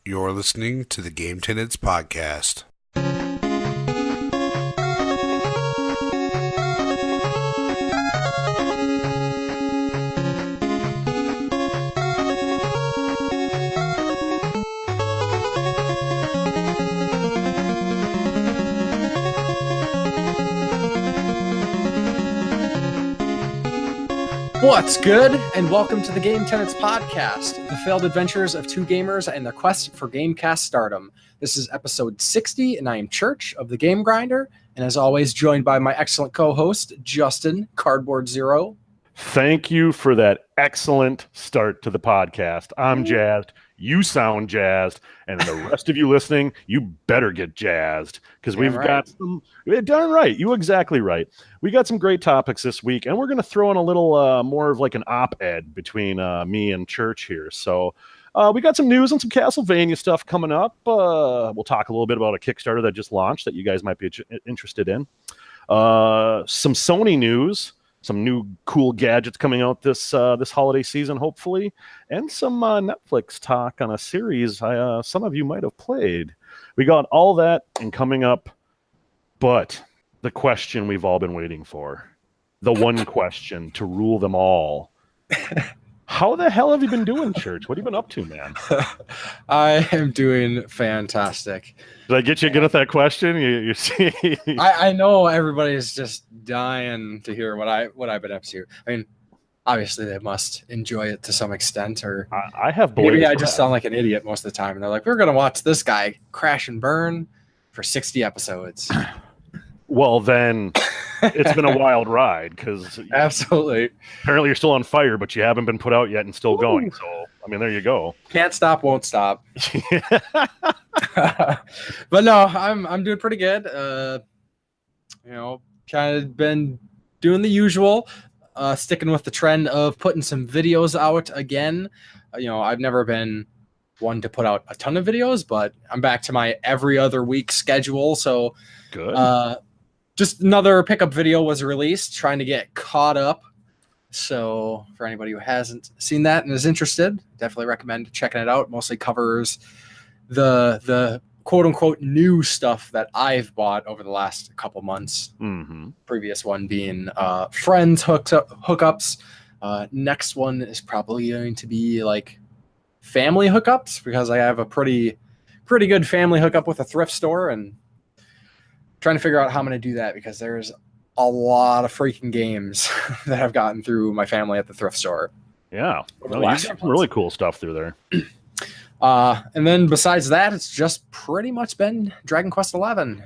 You're listening to the Game Tenants Podcast. What's good, and welcome to the Game Tenants Podcast, the failed adventures of two gamers and their quest for Gamecast stardom. This is episode 60, and I am Church of the Game Grinder, and as always, joined by my excellent co-host, Justin, Cardboard Zero. Thank you for that excellent start to the podcast. I'm jazzed. You sound jazzed. And the rest of you listening, you better get jazzed because we've got some. Darn right. You exactly right. We got some great topics this week, and we're going to throw in a little more of like an op-ed between me and Church here. So we got some news and some Castlevania stuff coming up. We'll talk a little bit about a Kickstarter that just launched that you guys might be interested in. Some Sony news. Some new cool gadgets coming out this holiday season, hopefully, and some Netflix talk on a series some of you might have played. We got all that and coming up, but the question we've all been waiting for, the one question to rule them all. How the hell have you been doing, Church? What have you been up to, man? I am doing fantastic. Did I get you good at that question? You see, I know everybody's just dying to hear what I've been up to. I mean, obviously they must enjoy it to some extent, or I have maybe I just sound like an idiot most of the time. And they're like, "We're gonna watch this guy crash and burn for 60 episodes." Well, then it's been a wild ride because absolutely. Apparently, you're still on fire, but you haven't been put out yet and still going. So, I mean, there you go. Can't stop, won't stop. But no, I'm doing pretty good. Kind of been doing the usual, sticking with the trend of putting some videos out again. I've never been one to put out a ton of videos, but I'm back to my every other week schedule. So good. Just another pickup video was released, trying to get caught up. So for anybody who hasn't seen that and is interested, definitely recommend checking it out. Mostly covers the quote unquote new stuff that I've bought over the last couple months. Mm-hmm. Previous one being friends hookups. Next one is probably going to be like family hookups, because I have a pretty good family hookup with a thrift store, and trying to figure out how I'm going to do that, because there's a lot of freaking games that I've gotten through my family at the thrift store. Yeah. You got some really cool stuff through there. And then besides that, it's just pretty much been Dragon Quest XI.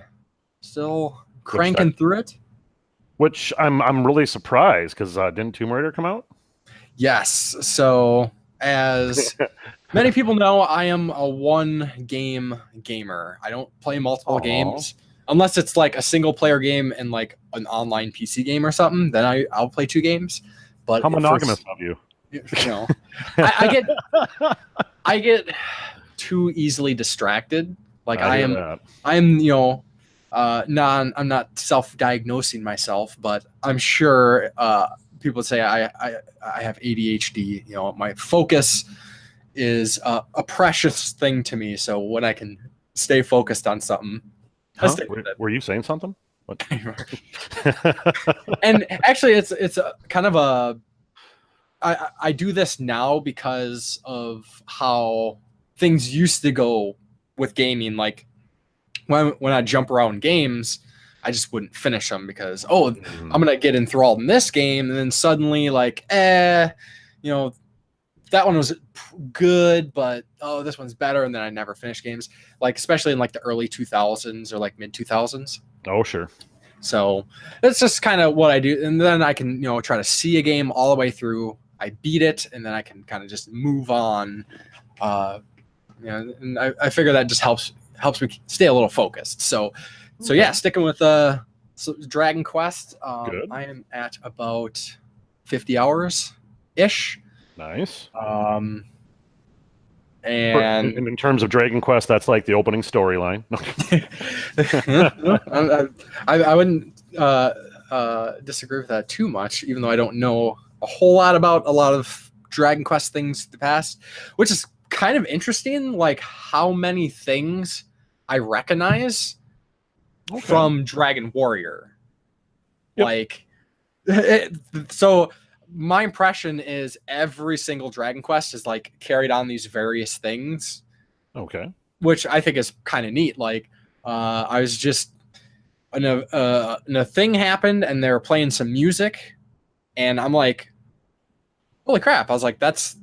Still cranking through it. Which I'm really surprised, because didn't Tomb Raider come out? Yes. So as many people know, I am a one-game gamer. I don't play multiple games. Unless it's like a single player game and like an online PC game or something, then I'll play two games. But how monogamous of you? I get too easily distracted. Like I'm not self-diagnosing myself, but I'm sure people would say I have ADHD. My focus is a precious thing to me. So when I can stay focused on something. Huh? Were you saying something? And actually, it's a kind of a. I do this now because of how things used to go with gaming. Like when I jump around games, I just wouldn't finish them because I'm gonna get enthralled in this game, and then suddenly that one was good, but this one's better, and then I never finish games. Like especially in like the early 2000s or like mid 2000s. Oh sure. So that's just kind of what I do, and then I can try to see a game all the way through. I beat it, and then I can kind of just move on. And I figure that just helps me stay a little focused. So yeah, sticking with Dragon Quest. I am at about 50 hours ish. Nice. And in terms of Dragon Quest, that's like the opening storyline. I wouldn't disagree with that too much, even though I don't know a whole lot about a lot of Dragon Quest things in the past, which is kind of interesting, like how many things I recognize from Dragon Warrior. Yep. Like, so my impression is every single Dragon Quest is like carried on these various things. Okay. Which I think is kind of neat. Like, I was just and a thing happened, and they were playing some music, and I'm like, "Holy crap!" I was like, "That's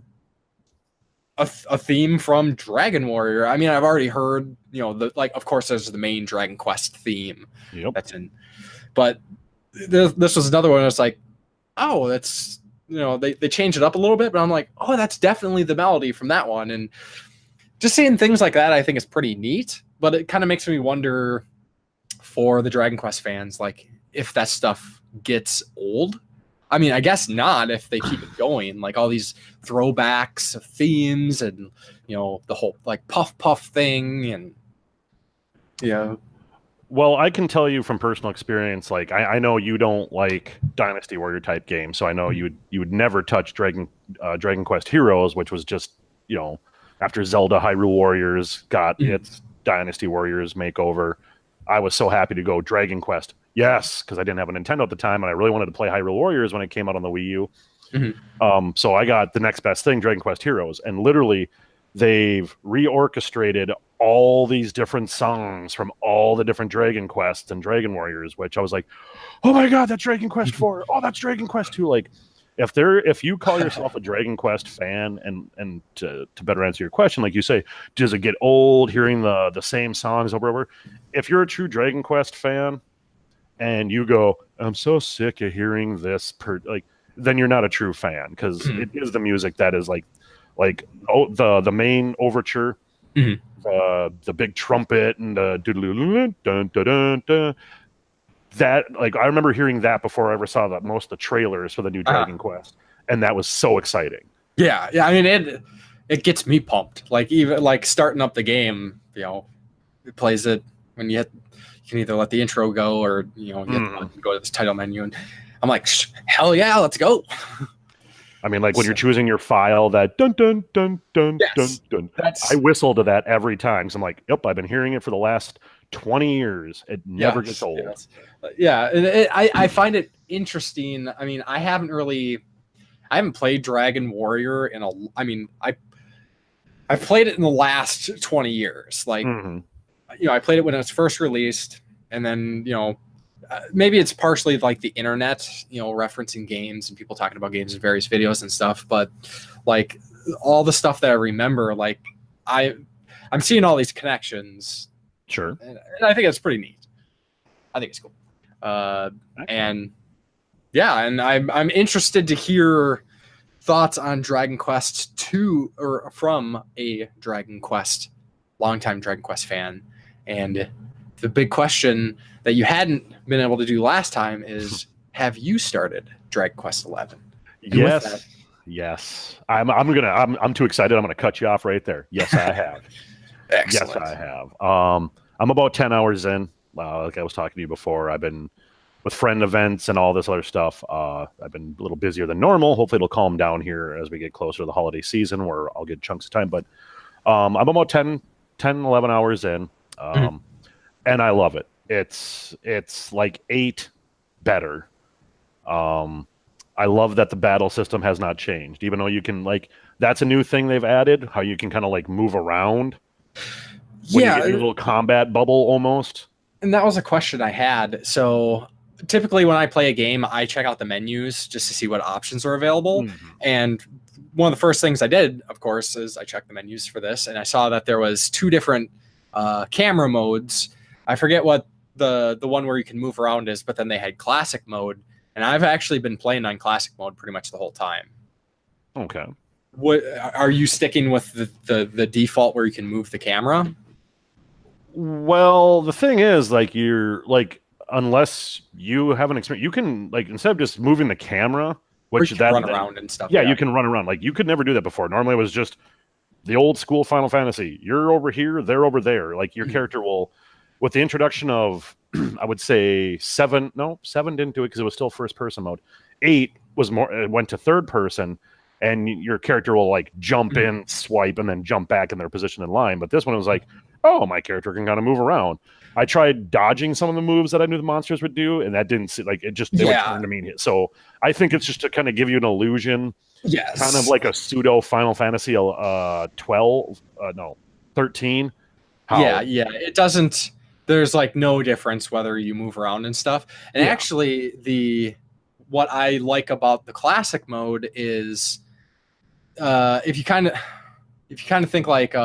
a theme from Dragon Warrior." I mean, I've already heard, of course, there's the main Dragon Quest theme. Yep. That's in, but this was another one. It's like, oh, that's they changed it up a little bit, but I'm like, oh, that's definitely the melody from that one, and just seeing things like that, I think is pretty neat. But it kind of makes me wonder for the Dragon Quest fans, like if that stuff gets old. I mean, I guess not if they keep it going, like all these throwbacks of themes and, the whole like puff thing. And yeah. Well, I can tell you from personal experience, like I know you don't like Dynasty Warrior type games, so I know you would never touch Dragon Quest Heroes, which was just, after Zelda Hyrule Warriors got its Dynasty Warriors makeover, I was so happy to go Dragon Quest. Yes, because I didn't have a Nintendo at the time, and I really wanted to play Hyrule Warriors when it came out on the Wii U. So I got the next best thing, Dragon Quest Heroes, and literally they've reorchestrated all these different songs from all the different Dragon Quests and Dragon Warriors, which I was like, oh my god, that's Dragon Quest 4. Oh, that's Dragon Quest 2. Like, if you call yourself a Dragon Quest fan, and to better answer your question, like you say, does it get old hearing the same songs over and over? If you're a true Dragon Quest fan and you go, I'm so sick of hearing this, then you're not a true fan, because it is the music that is like the main overture, the big trumpet and the dun dun dun dun. That, like, I remember hearing that before I ever saw most of the trailers for the new Dragon Quest, and that was so exciting. Yeah. I mean, it gets me pumped. Like, even like starting up the game, it plays it when you can either let the intro go or you have to go to this title menu, and I'm like, hell yeah, let's go. I mean, like when you're choosing your file, that dun dun dun dun dun dun. I whistle to that every time. So I'm like, yep, I've been hearing it for the last 20 years. It never gets old. Yes. Yeah, and I find it interesting. I mean, I haven't played Dragon Warrior I played it in the last 20 years. Like, I played it when it was first released, and then, maybe it's partially like the internet, referencing games and people talking about games in various videos and stuff. But like all the stuff that I remember, like I'm seeing all these connections. Sure. And I think it's pretty neat. I think it's cool. And I'm interested to hear thoughts on Dragon Quest 2 or from a longtime Dragon Quest fan. And the big question that you hadn't been able to do last time is, have you started Dragon Quest 11? Yes. I'm too excited. I'm gonna cut you off right there. Yes, I have. Excellent. Yes, I have. I'm about 10 hours in. Like I was talking to you before, I've been with friend events and all this other stuff. I've been a little busier than normal. Hopefully it'll calm down here as we get closer to the holiday season, where I'll get chunks of time. But I'm about 10, 11 hours in. And I love it. It's like 8 better. I love that the battle system has not changed, even though you can, like, that's a new thing they've added, how you can kind of like move around. When you get your little combat bubble almost. And that was a question I had. So typically when I play a game, I check out the menus just to see what options are available. And one of the first things I did, of course, is I checked the menus for this, and I saw that there was 2 different camera modes. I forget what the one where you can move around is, but then they had classic mode, and I've actually been playing on classic mode pretty much the whole time. Okay. What are you sticking with the default where you can move the camera? Well, the thing is, like, you're like, unless you have an experience, you can, like, instead of just moving the camera, which that run around and stuff. Yeah, you can run around. Like, you could never do that before. Normally, it was just the old school Final Fantasy. You're over here, they're over there. Like, your character will, with the introduction of, I would say 7 didn't do it because it was still first person mode. 8 was more, it went to third person, and your character will like jump in, swipe, and then jump back in their position in line. But this one was like, oh, my character can kind of move around. I tried dodging some of the moves that I knew the monsters would do, and that didn't see, like, it just, they would turn to me and hit. So I think it's just to kind of give you an illusion, kind of like a pseudo Final Fantasy 13. It doesn't, there's like no difference whether you move around and stuff. And actually what I like about the classic mode is if you kind of think like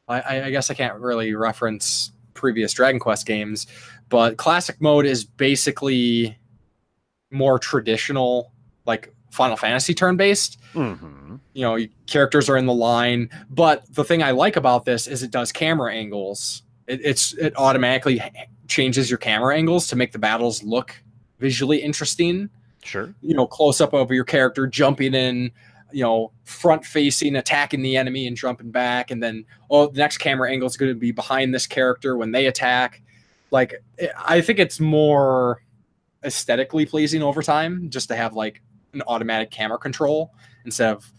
I guess I can't really reference previous Dragon Quest games, but classic mode is basically more traditional, like Final Fantasy turn-based. Characters are in the line, but the thing I like about this is it does camera angles. It automatically changes your camera angles to make the battles look visually interesting. Sure. Close up of your character jumping in, front facing, attacking the enemy and jumping back. And then, the next camera angle is going to be behind this character when they attack. Like, I think it's more aesthetically pleasing over time just to have like an automatic camera control instead of,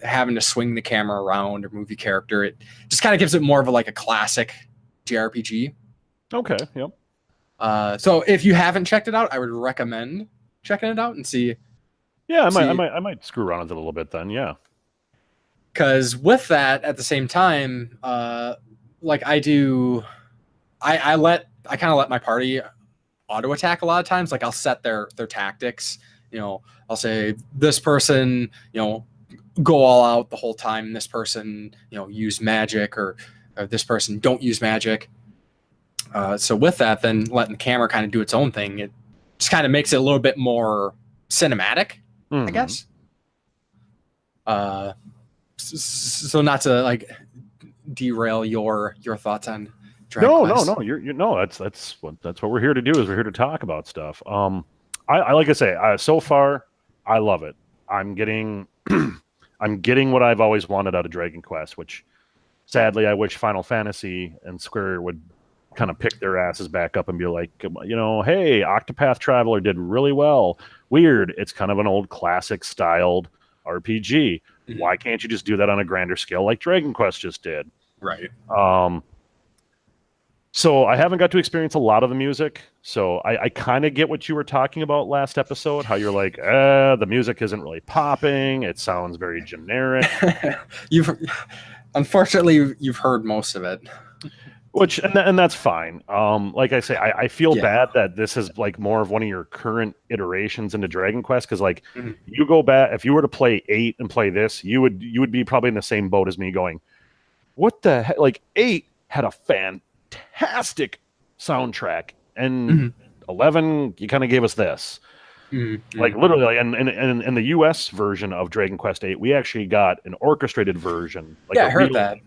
having to swing the camera around or move your character. It just kind of gives it more of a classic JRPG. Okay. Yep. So if you haven't checked it out, I would recommend checking it out and see. Yeah, I might screw around with it a little bit then. Yeah. Because with that, at the same time, like I do, I kind of let my party auto attack a lot of times. Like I'll set their tactics. I'll say this person, go all out the whole time. This person, use magic, or this person don't use magic. So with that, then letting the camera kind of do its own thing, it just kind of makes it a little bit more cinematic, I guess. So not to like derail your thoughts on Dragon Quest. No. You're that's what we're here to do. Is we're here to talk about stuff. I like I say, so far I love it. I'm getting what I've always wanted out of Dragon Quest, which sadly I wish Final Fantasy and Square would kind of pick their asses back up and be like, hey, Octopath Traveler did really well. Weird. It's kind of an old classic styled RPG. Mm-hmm. Why can't you just do that on a grander scale like Dragon Quest just did? Right. So I haven't got to experience a lot of the music. So I kind of get what you were talking about last episode, how you're like, the music isn't really popping. It sounds very generic. Unfortunately, you've heard most of it. Which, and that's fine. Like I say, I feel bad that this is like more of one of your current iterations into Dragon Quest. Cause like you go back, if you were to play 8 and play this, you would be probably in the same boat as me going, what the heck? Like 8 had a fantastic soundtrack, and 11, you kind of gave us this. Like literally, like, and in the US version of Dragon Quest 8, we actually got an orchestrated version. Like I heard that.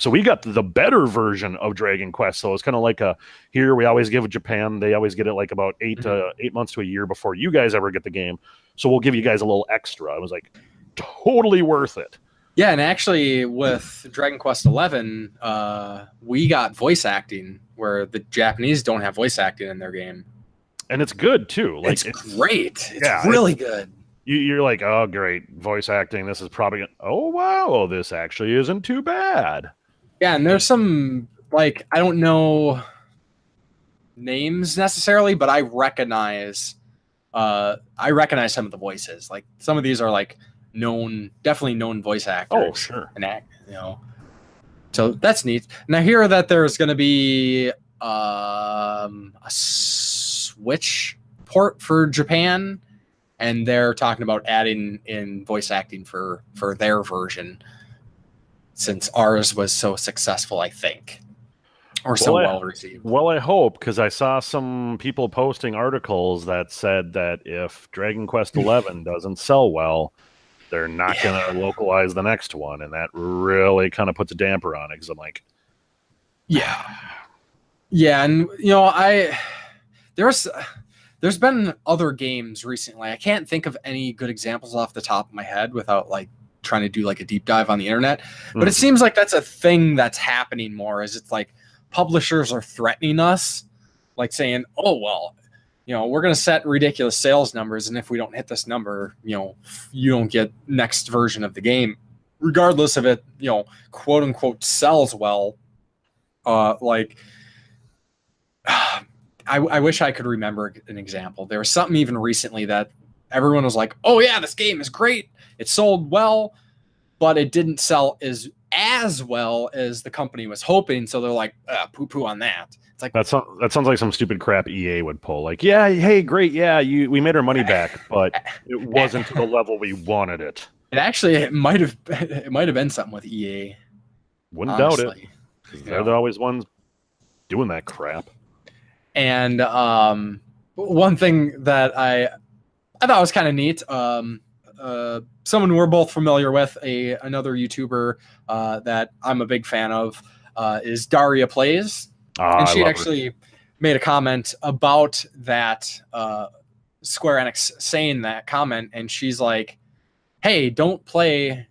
So we got the better version of Dragon Quest. So it's kind of like here we always give Japan, they always get it like about 8 months to a year before you guys ever get the game. So we'll give you guys a little extra. It was like totally worth it. Yeah, and actually with Dragon Quest 11, we got voice acting where the Japanese don't have voice acting in their game. And it's good too. Like it's great. It's really good. You're like, oh great, voice acting. This is probably oh wow, this actually isn't too bad. Yeah, and there's some, like, I don't know names necessarily, but I recognize some of the voices. Like some of these are like definitely known voice actors. Oh, sure. And so that's neat. And I hear that there's going to be a Switch port for Japan, and they're talking about adding in voice acting for their version, since ours was so successful, I think, or so well received. Well, I hope, because I saw some people posting articles that said that if Dragon Quest XI doesn't sell well, they're not going to localize the next one, and that really kind of puts a damper on it, because I'm like... Yeah, and, there's been other games recently. I can't think of any good examples off the top of my head without, like, trying to do like a deep dive on the internet, but it seems like that's a thing that's happening more, is it's like publishers are threatening us, like saying, oh well, we're going to set ridiculous sales numbers, and if we don't hit this number, you don't get next version of the game, regardless of it, quote unquote sells well. I wish I could remember an example. There was something even recently that everyone was like, "Oh yeah, this game is great. It sold well, but it didn't sell as well as the company was hoping." So they're like, "Poo-poo on that." It's like that sounds like some stupid crap EA would pull. Like, yeah, hey, great, yeah, we made our money back, but it wasn't to the level we wanted it. It might have been something with EA. Wouldn't doubt it. They're always ones doing that crap. And one thing that I thought was kind of neat, someone we're both familiar with, another YouTuber that I'm a big fan of, is Daria Plays. And she actually made a comment about that, Square Enix saying that comment, and she's like, "Hey, don't play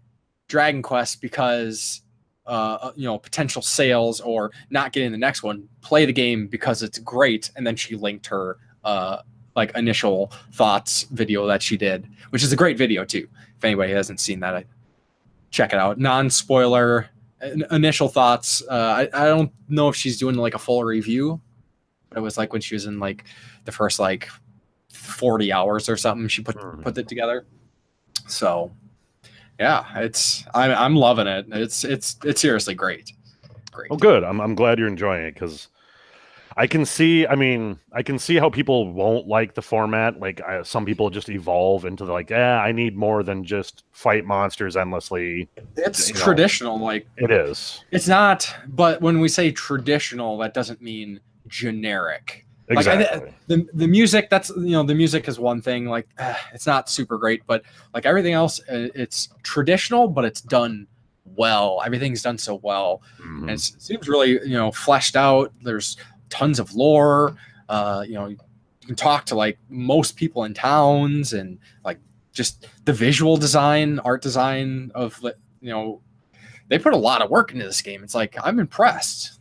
Dragon Quest because potential sales or not getting the next one. Play the game because it's great." And then she linked her initial thoughts video that she did, which is a great video too. If anybody hasn't seen that, check it out. Non-spoiler initial thoughts. I don't know if she's doing like a full review, but it was like when she was in like the first 40 hours or something, she put it together. So yeah, I'm loving it. It's seriously great. Oh, good. I'm glad you're enjoying it, because I can see how people won't like the format. Like, some people just evolve into I need more than just fight monsters endlessly. It's traditional. It is. It's not. But when we say traditional, that doesn't mean generic. Exactly. The music, the music is one thing. It's not super great, but everything else, it's traditional, but it's done well. Everything's done so well, and it seems really fleshed out. There's tons of lore. You can talk to most people in towns, and just the visual design, art design of they put a lot of work into this game. It's I'm impressed.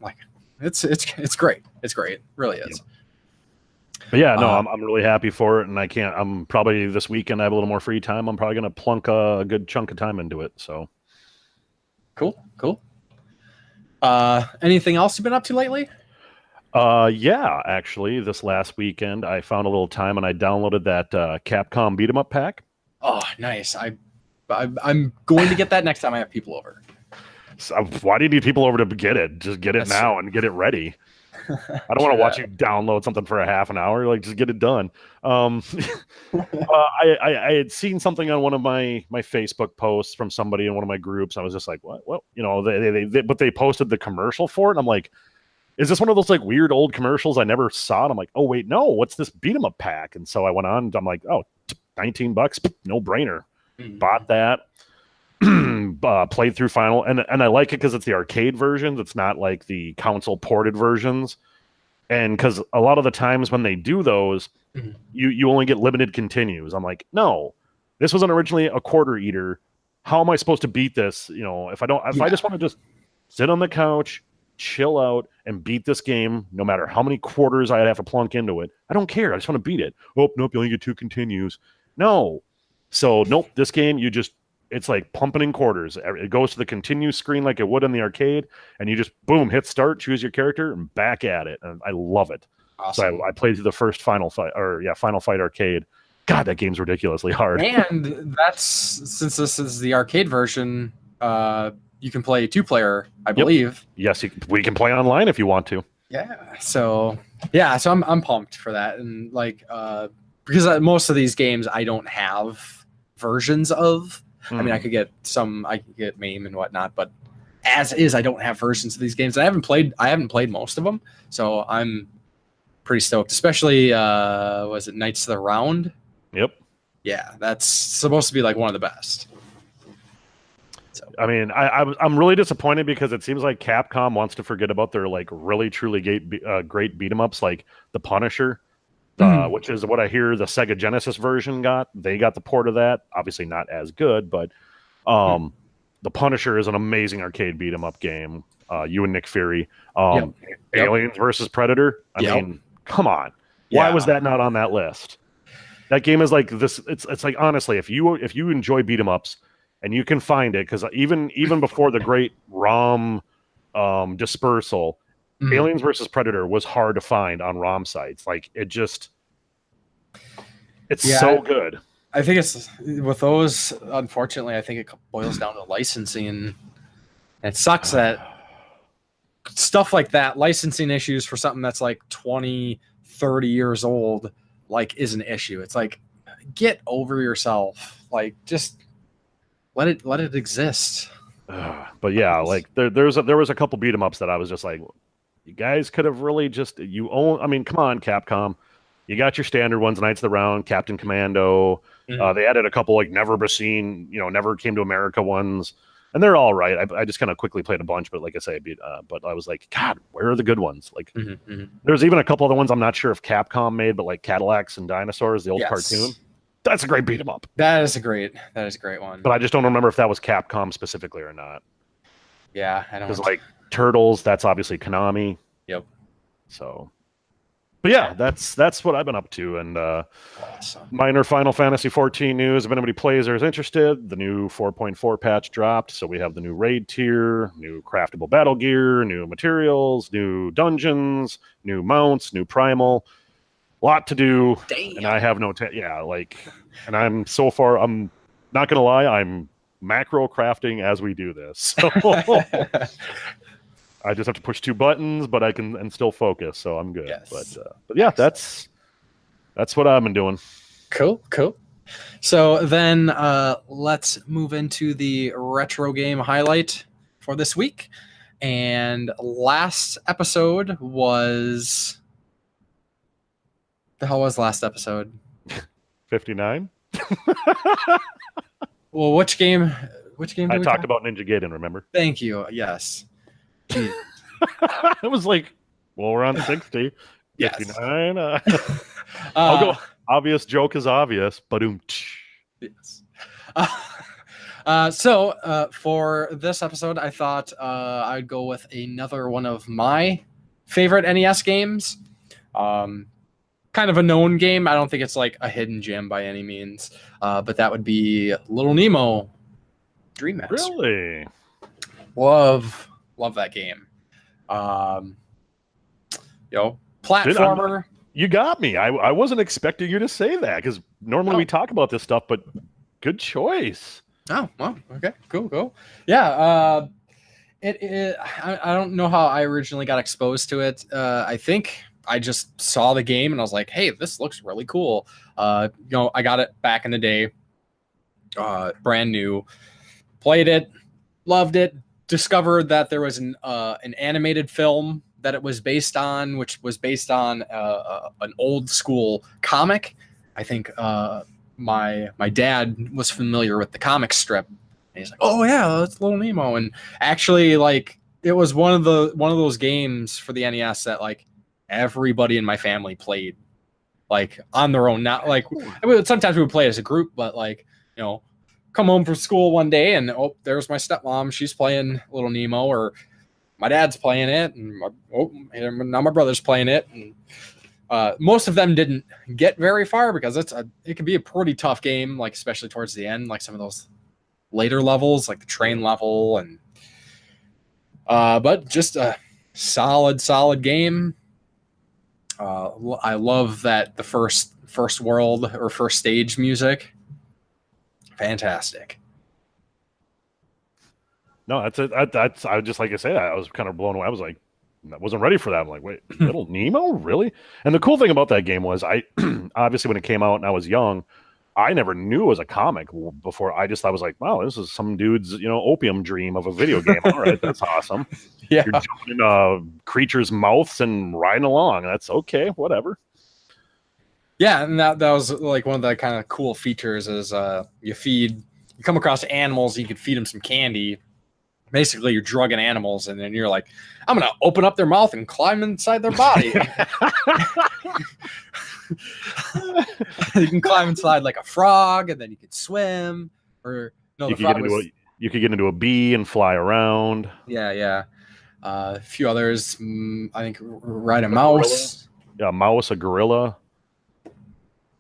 It's great. It's great. It really is. Yep. But yeah, no, I'm really happy for it, and I'm probably this weekend I have a little more free time. I'm probably going to plunk a good chunk of time into it. So cool. Anything else you've been up to lately? Yeah, actually, this last weekend I found a little time and I downloaded that Capcom beat 'em up pack. Oh, nice. I'm going to get that next time I have people over. So why do you need people over to get it? Just get it now and get it ready. I don't want to watch you download something for a half an hour. Just get it done. I had seen something on one of my Facebook posts from somebody in one of my groups. I was just like, what? Well, they posted the commercial for it. And I'm like, is this one of those weird old commercials I never saw? And I'm like, oh wait, no, what's this beat 'em up pack? And so I went on and I'm like, oh, $19, no brainer. Bought that. Played through final, and I like it because it's the arcade versions. It's not like the console ported versions, and because a lot of the times when they do those, you only get limited continues. I'm like, no, this wasn't originally a quarter eater. How am I supposed to beat this? If I just want to just sit on the couch, chill out, and beat this game, no matter how many quarters I'd have to plunk into it, I don't care. I just want to beat it. Oh nope, you only get 2 continues. No, so nope, this game it's like pumping in quarters. It goes to the continue screen like it would in the arcade, and you just boom, hit start, choose your character, and back at it. And I love it. Awesome. So I played through the first Final Fight arcade. God, that game's ridiculously hard. And since this is the arcade version, you can play 2-player, I believe. Yes, we can play online if you want to. Yeah. So I'm pumped for that, and because most of these games I don't have versions of. I mean, I could get MAME and whatnot, but as is, I don't have versions of these games. I haven't played most of them, so I'm pretty stoked. Especially, was it Knights of the Round? Yep. Yeah, that's supposed to be one of the best. So. I mean, I'm really disappointed because it seems like Capcom wants to forget about their really truly great beat 'em ups, like The Punisher. Which is what I hear the Sega Genesis version got. They got the port of that. Obviously not as good, but The Punisher is an amazing arcade beat 'em up game. You and Nick Fury. Aliens versus Predator. I mean, come on. Why was that not on that list? That game is like this. It's like, honestly, if you enjoy beat 'em ups and you can find it, because even before the great ROM dispersal, Aliens versus Predator was hard to find on ROM sites. Like it's so good. I think it's with those. Unfortunately, I think it boils down to licensing. It sucks that stuff like that, licensing issues for something that's like 20, 30 years old, like, is an issue. It's like, get over yourself. Like, just let it exist. But yeah, like there was a couple beat 'em ups that I was just like, you guys could have really just I mean, come on, Capcom. You got your standard ones, Knights of the Round, Captain Commando. They added a couple like Never Been, Never Came to America ones, and they're all right. I just kind of quickly played a bunch, but like I say, but I was like, God, where are the good ones? Like, there's even a couple other ones I'm not sure if Capcom made, but like Cadillacs and Dinosaurs, the old cartoon. That's a great beat 'em up. That is a great one. But I just don't remember if that was Capcom specifically or not. Yeah, I don't. Because like Turtles, that's obviously Konami. Yep. So, but yeah, that's what I've been up to. And awesome. Minor Final Fantasy 14 news. If anybody plays or is interested, the new 4.4 patch dropped. So we have the new raid tier, new craftable battle gear, new materials, new dungeons, new mounts, new primal. Lot to do. Damn. And I have no and I'm so far, I'm not gonna lie, I'm macro crafting as we do this. So I just have to push 2 buttons, but I can and still focus, so I'm good. Yes. But yeah, that's what I've been doing. Cool. So then let's move into the retro game highlight for this week. And last episode was... The hell was last episode? 59. Well, which game did I we talked about Ninja Gaiden, remember? Thank you. Yes. It was like, well, we're on 60. Yes. 59. I'll go. Obvious joke is obvious, but yes. So for this episode, I thought I'd go with another one of my favorite NES games. Kind of a known game. I don't think it's like a hidden gem by any means, but that would be Little Nemo Dream Master. Really? Love that game. Platformer. You got me. I wasn't expecting you to say that, because normally we talk about this stuff, but good choice. Oh, well, okay, cool. Yeah, I don't know how I originally got exposed to it. I think I just saw the game and I was like, hey, this looks really cool. I got it back in the day, brand new, played it, loved it, discovered that there was an animated film that it was based on, which was based on an old school comic. I think my dad was familiar with the comic strip, and he's like, oh yeah, that's Little Nemo. And actually, like, it was one of those games for the NES that like everybody in my family played, like, on their own. Not like, sometimes we would play as a group, but like, come home from school one day and there's my stepmom, she's playing Little Nemo, or my dad's playing it, and now my brother's playing it. And most of them didn't get very far because it can be a pretty tough game, like especially towards the end, like some of those later levels, like the train level, and but just a solid game. I love that the first world or first stage music, fantastic. No, that's I just, like I said, I was kind of blown away. I was like, I wasn't ready for that. I'm like, wait, Little Nemo, really? And the cool thing about that game was, I obviously when it came out and I was young, I never knew it was a comic before. I was like, wow, this is some dude's opium dream of a video game. All right, that's awesome. Yeah, you're jumping in creatures' mouths and riding along. That's okay, whatever. Yeah, and that was like one of the kind of cool features is you come across animals and you can feed them some candy. Basically, you're drugging animals, and then you're like, I'm going to open up their mouth and climb inside their body. You can climb inside like a frog, and then you could swim. Or no, you could get into a bee and fly around. Yeah. A few others. I think ride a mouse. mouse, a gorilla.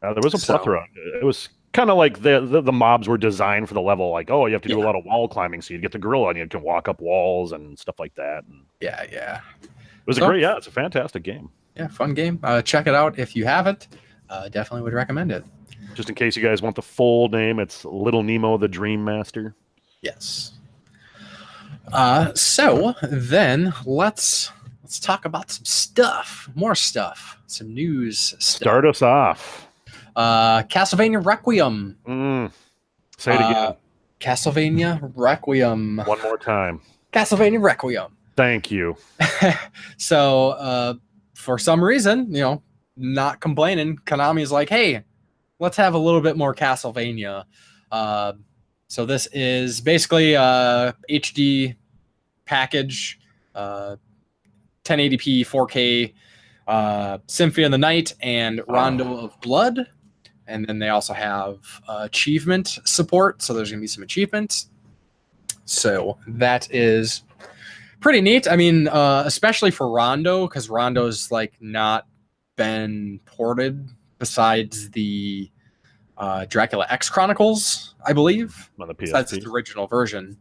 There was a plethora. It was kind of like the mobs were designed for the level. Like, oh, you have to do a lot of wall climbing, so you get the gorilla and you can walk up walls and stuff like that. And yeah. It was it's a fantastic game. Yeah, fun game. Check it out if you haven't. Definitely would recommend it. Just in case you guys want the full name, it's Little Nemo the Dream Master. Yes. So then let's talk about some stuff, more stuff, some news stuff. Start us off. Castlevania Requiem. Say it again. Castlevania Requiem. One more time. Castlevania Requiem. Thank you. So, for some reason, not complaining, Konami's like, hey, let's have a little bit more Castlevania. So this is basically a HD package, 1080p, 4K, Symphony of the Night, and Rondo of Blood. And then they also have achievement support, so there's going to be some achievements. So that is pretty neat. I mean, especially for Rondo, because Rondo's not been ported besides the Dracula X Chronicles, I believe. On the PSP. That's the original version.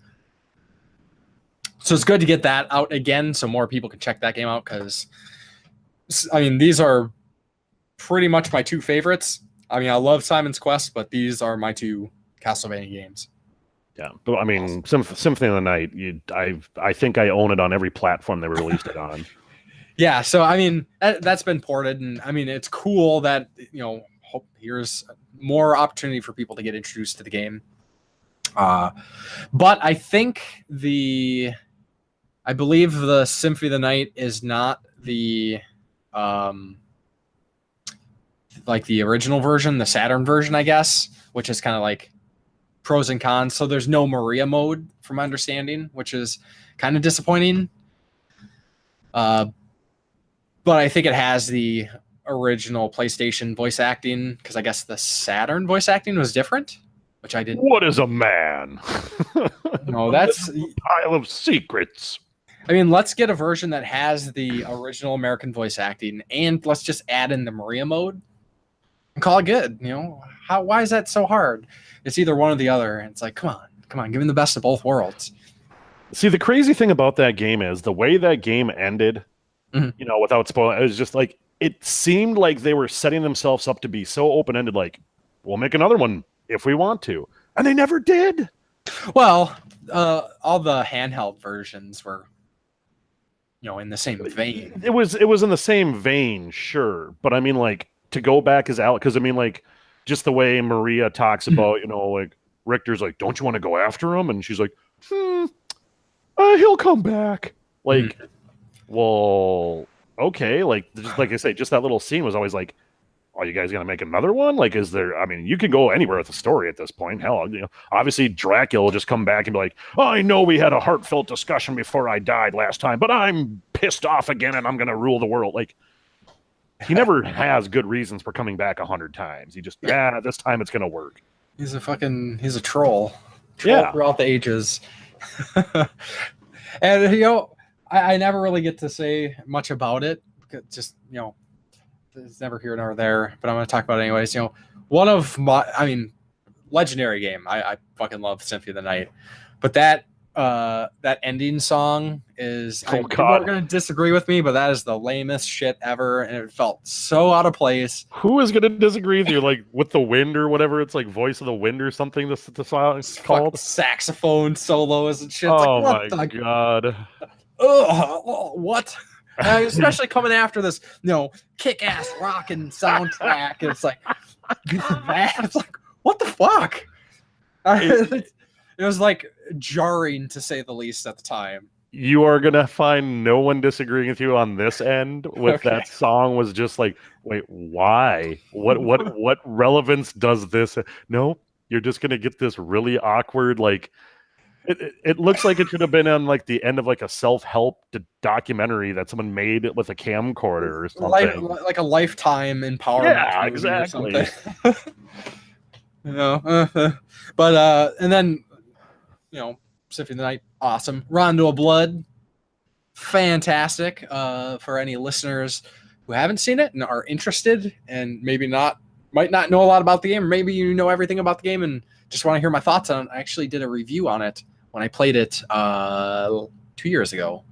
So it's good to get that out again so more people can check that game out, because, I mean, these are pretty much my two favorites. I mean, I love Simon's Quest, but these are my two Castlevania games. Yeah, but I mean, Symphony of the Night, I think I own it on every platform they released it on. Yeah, so I mean, that's been ported, and I mean, it's cool that, here's more opportunity for people to get introduced to the game. But I think I believe the Symphony of the Night is not the the original version, the Saturn version, I guess, which is kind of like pros and cons. So there's no Maria mode, from my understanding, which is kind of disappointing. But I think it has the original PlayStation voice acting, because I guess the Saturn voice acting was different, which I didn't. What is a man? No, that's a pile of secrets. I mean, let's get a version that has the original American voice acting, and let's just add in the Maria mode and call it good. Why is that so hard? It's either one or the other. And it's like, come on, give me the best of both worlds. See, the crazy thing about that game is the way that game ended, without spoiling, it was just like, it seemed like they were setting themselves up to be so open-ended, like, we'll make another one if we want to. And they never did. Well, all the handheld versions were, in the same vein. It was in the same vein, sure. But I mean, to go back as Alex, because I mean, just the way Maria talks about, Richter's like, don't you want to go after him? And she's like, he'll come back. Well, okay. Just like I say, just that little scene was always like, are you guys going to make another one? Is there, I mean, you can go anywhere with the story at this point. Hell, obviously Dracula will just come back and be like, I know we had a heartfelt discussion before I died last time, but I'm pissed off again and I'm going to rule the world. He never has good reasons for coming back 100 times. He just, this time it's going to work. He's a troll. Throughout the ages. And, I never really get to say much about it. Just, it's never here nor there, but I'm going to talk about it anyways. One of my, legendary game. I fucking love Symphony of the Night, but that ending song is, people are going to disagree with me, but that is the lamest shit ever, and it felt so out of place. Who is going to disagree with you? With the wind or whatever, it's like Voice of the Wind or something. The song is called saxophone solos and shit. Oh my god! What? Especially coming after this, kick-ass rockin' soundtrack. It's like, it's like, what the fuck? It was jarring, to say the least, at the time. You are gonna find no one disagreeing with you on this end. With that song was just like, wait, why? What relevance does this? No, you're just gonna get this really awkward It looks like it should have been on the end of a self-help documentary that someone made with a camcorder or something. Like a Lifetime empowerment. Yeah, exactly. But and then Symphony of the Night, awesome. Rondo of Blood, fantastic. For any listeners who haven't seen it and are interested and might not know a lot about the game, or maybe you know everything about the game and just want to hear my thoughts on it. I actually did a review on it when I played it 2 years ago.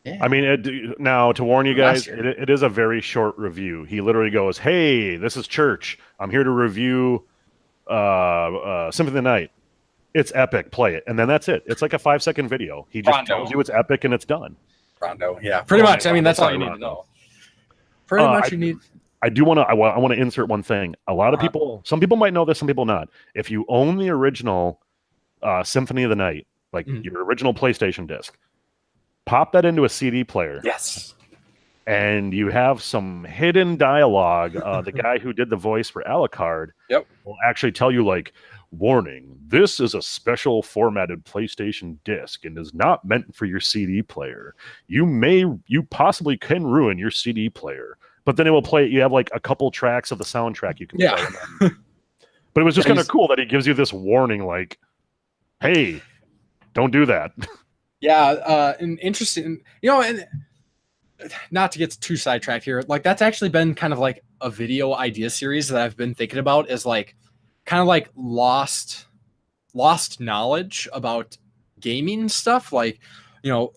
Yeah. I mean, now to warn you guys, it is a very short review. He literally goes, "Hey, this is Church. I'm here to review Symphony of the Night. It's epic. Play it." And then that's it. It's like a 5-second video. He just tells you it's epic and it's done. Rondo, yeah, pretty much. I mean, that's all you need to know. Pretty much, you need. I do want to. I want to insert one thing. A lot of people, some people might know this, some people not. If you own the original Symphony of the Night, like your original PlayStation disc, pop that into a CD player. Yes. And you have some hidden dialogue. The guy who did the voice for Alucard will actually tell you, like, warning, this is a special formatted PlayStation disc and is not meant for your CD player. You possibly can ruin your CD player. But then it will play. You have like a couple tracks of the soundtrack you can play. But it was just kind of cool that he gives you this warning, like, hey, don't do that. Yeah, and interesting, and not to get too sidetracked here, like that's actually been kind of like a video idea series that I've been thinking about, is like kind of like lost knowledge about gaming stuff, like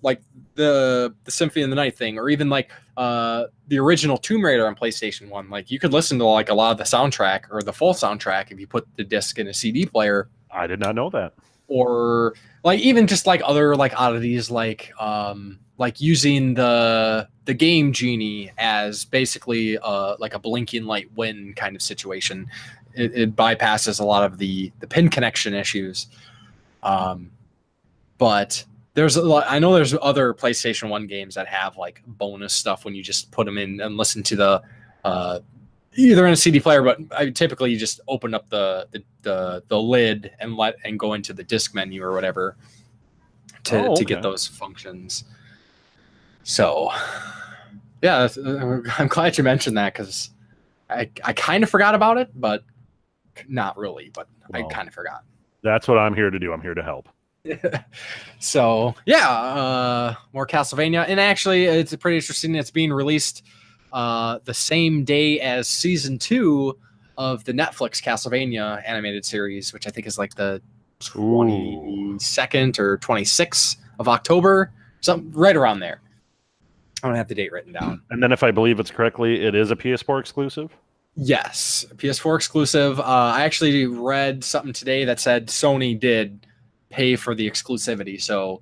like the Symphony of the Night thing, or even like the original Tomb Raider on PlayStation 1. Like you could listen to like a lot of the soundtrack or the full soundtrack if you put the disc in a CD player. I did not know that. Or like even just like other like oddities, like using the Game Genie as basically like a blinking light win kind of situation. It bypasses a lot of the pin connection issues. But I know there's other PlayStation 1 games that have like bonus stuff when you just put them in and listen to the either in a CD player, but typically you just open up the lid and go into the disc menu or whatever to get those functions. So yeah, I'm glad you mentioned that, because I kind of forgot about it, but not really, but I kind of forgot. That's what I'm here to do. I'm here to help. So yeah, more Castlevania, and actually it's pretty interesting. It's being released the same day as season 2 of the Netflix Castlevania animated series, which I think is like the 22nd or 26th of October, something right around there. I don't have the date written down. And then, if I believe it's correctly, it is a PS4 exclusive. Yes, PS4 exclusive. I actually read something today that said Sony did pay for the exclusivity, so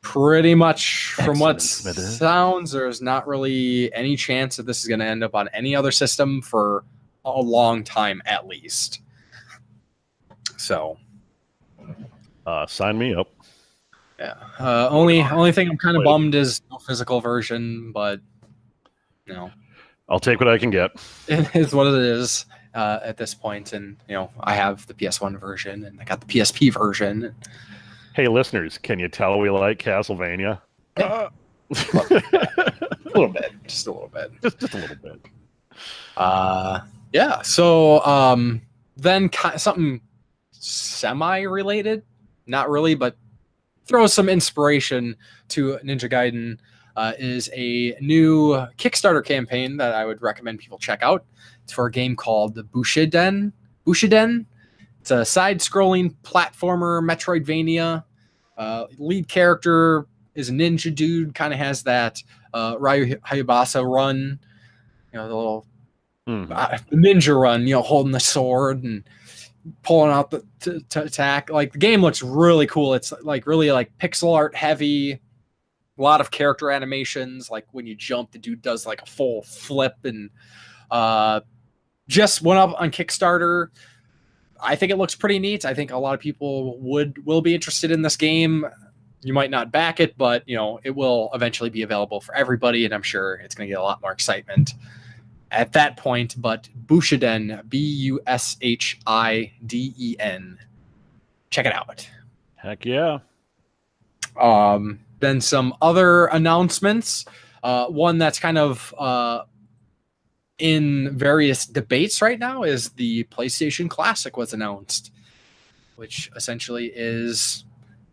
pretty much from what sounds, there's not really any chance that this is going to end up on any other system for a long time at least. So sign me up. Yeah. Only thing I'm kind of bummed is no physical version, but I'll take what I can get. It is what it is at this point, and I have the PS1 version and I got the PSP version. Hey, listeners, can you tell we like Castlevania? A little bit, just a little bit, just a little bit. Yeah. So then something semi-related, not really, but throw some inspiration to Ninja Gaiden. Is a new Kickstarter campaign that I would recommend people check out. It's for a game called Bushiden. It's a side-scrolling platformer Metroidvania. Lead character is a ninja dude, kind of has that Ryu Hayabasa run, the little ninja run, holding the sword and pulling out to attack. Like the game looks really cool. It's like really like pixel art heavy. A lot of character animations, like when you jump, the dude does like a full flip, and just went up on Kickstarter. I think it looks pretty neat. I think a lot of people will be interested in this game. You might not back it, but it will eventually be available for everybody, and I'm sure it's going to get a lot more excitement at that point. But Bushiden, Bushiden, check it out. Heck yeah. Then some other announcements. One that's kind of in various debates right now is the PlayStation Classic was announced, which essentially is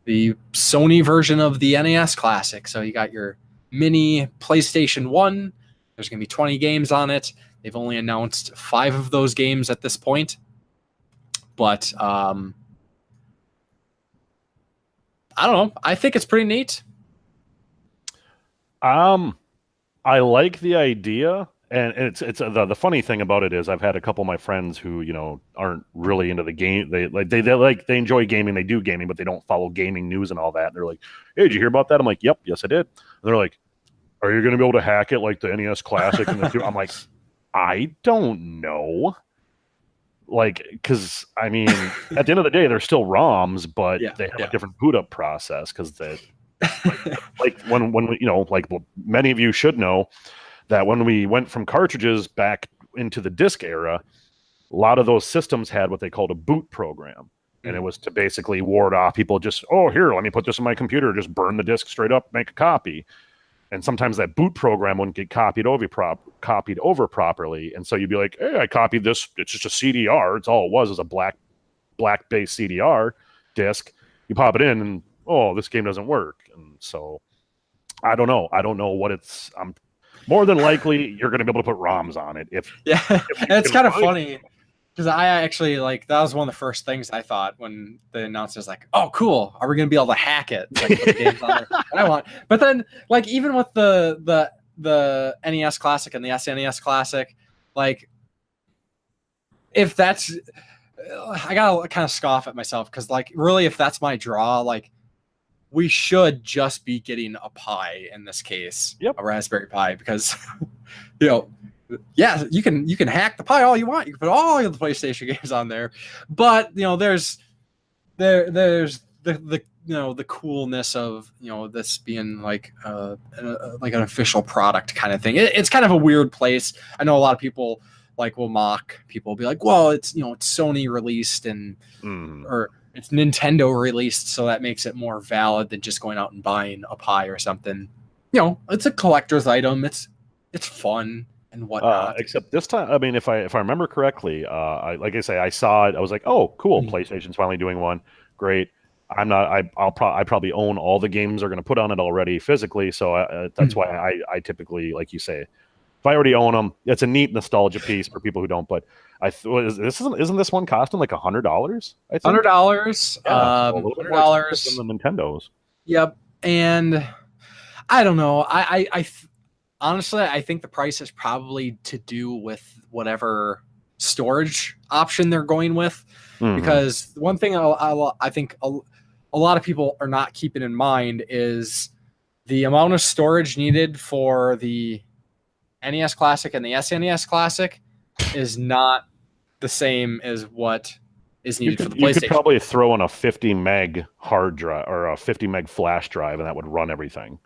the Sony version of the NES Classic. So you got your mini PlayStation 1. There's going to be 20 games on it. They've only announced 5 of those games at this point. But I don't know. I think it's pretty neat. I like the idea, and it's the funny thing about it is I've had a couple of my friends who aren't really into the game. They enjoy gaming, they do gaming, but they don't follow gaming news and all that. And they're like, "Hey, did you hear about that?" I'm like, "Yep, yes I did." And they're like, "Are you going to be able to hack it like the NES Classic?" And I'm like, "I don't know." Like, because I mean, at the end of the day, they're still ROMs, but they have a different boot up process because they. like when we, many of you should know that when we went from cartridges back into the disc era, a lot of those systems had what they called a boot program, and it was to basically ward off people just, oh, here, let me put this in my computer, just burn the disc straight up, make a copy. And sometimes that boot program wouldn't get copied over properly, and so you'd be like, hey, I copied this, it's just a CDR, it's all it was a black based CDR disc. You pop it in and oh, this game doesn't work. And so I don't know what it's. More than likely you're going to be able to put ROMs on it. If it's kind of funny because I actually that was one of the first things I thought when they announced it. Was like, oh, cool. Are we going to be able to hack it? Like, put the games on there I want. But then even with the NES Classic and the SNES Classic, if that's, I gotta kind of scoff at myself because really, if that's my draw, we should just be getting a Pi in this case, a Raspberry Pi, because you can hack the Pi all you want. You can put all of the PlayStation games on there, but there's the coolness of this being like an official product kind of thing. It's kind of a weird place. I know a lot of people will mock. People will be like, well, it's it's Sony released and or it's Nintendo released, so that makes it more valid than just going out and buying a Pi or something. It's a collector's item. It's fun and whatnot. Except this time, I mean, if I remember correctly, I saw it. I was like, oh, cool, PlayStation's finally doing one. Great. I probably own all the games they're going to put on it already physically, so that's why I typically, like you say, if I already own them, it's a neat nostalgia piece for people who don't. But isn't this one costing like $100? $100, $100 than the Nintendos. Yep, and I don't know. I honestly, I think the price is probably to do with whatever storage option they're going with, because one thing I think a lot of people are not keeping in mind is the amount of storage needed for the NES Classic and the SNES Classic is not the same as what is needed for the PlayStation. You could probably throw in a 50 meg hard drive or a 50 meg flash drive, and that would run everything.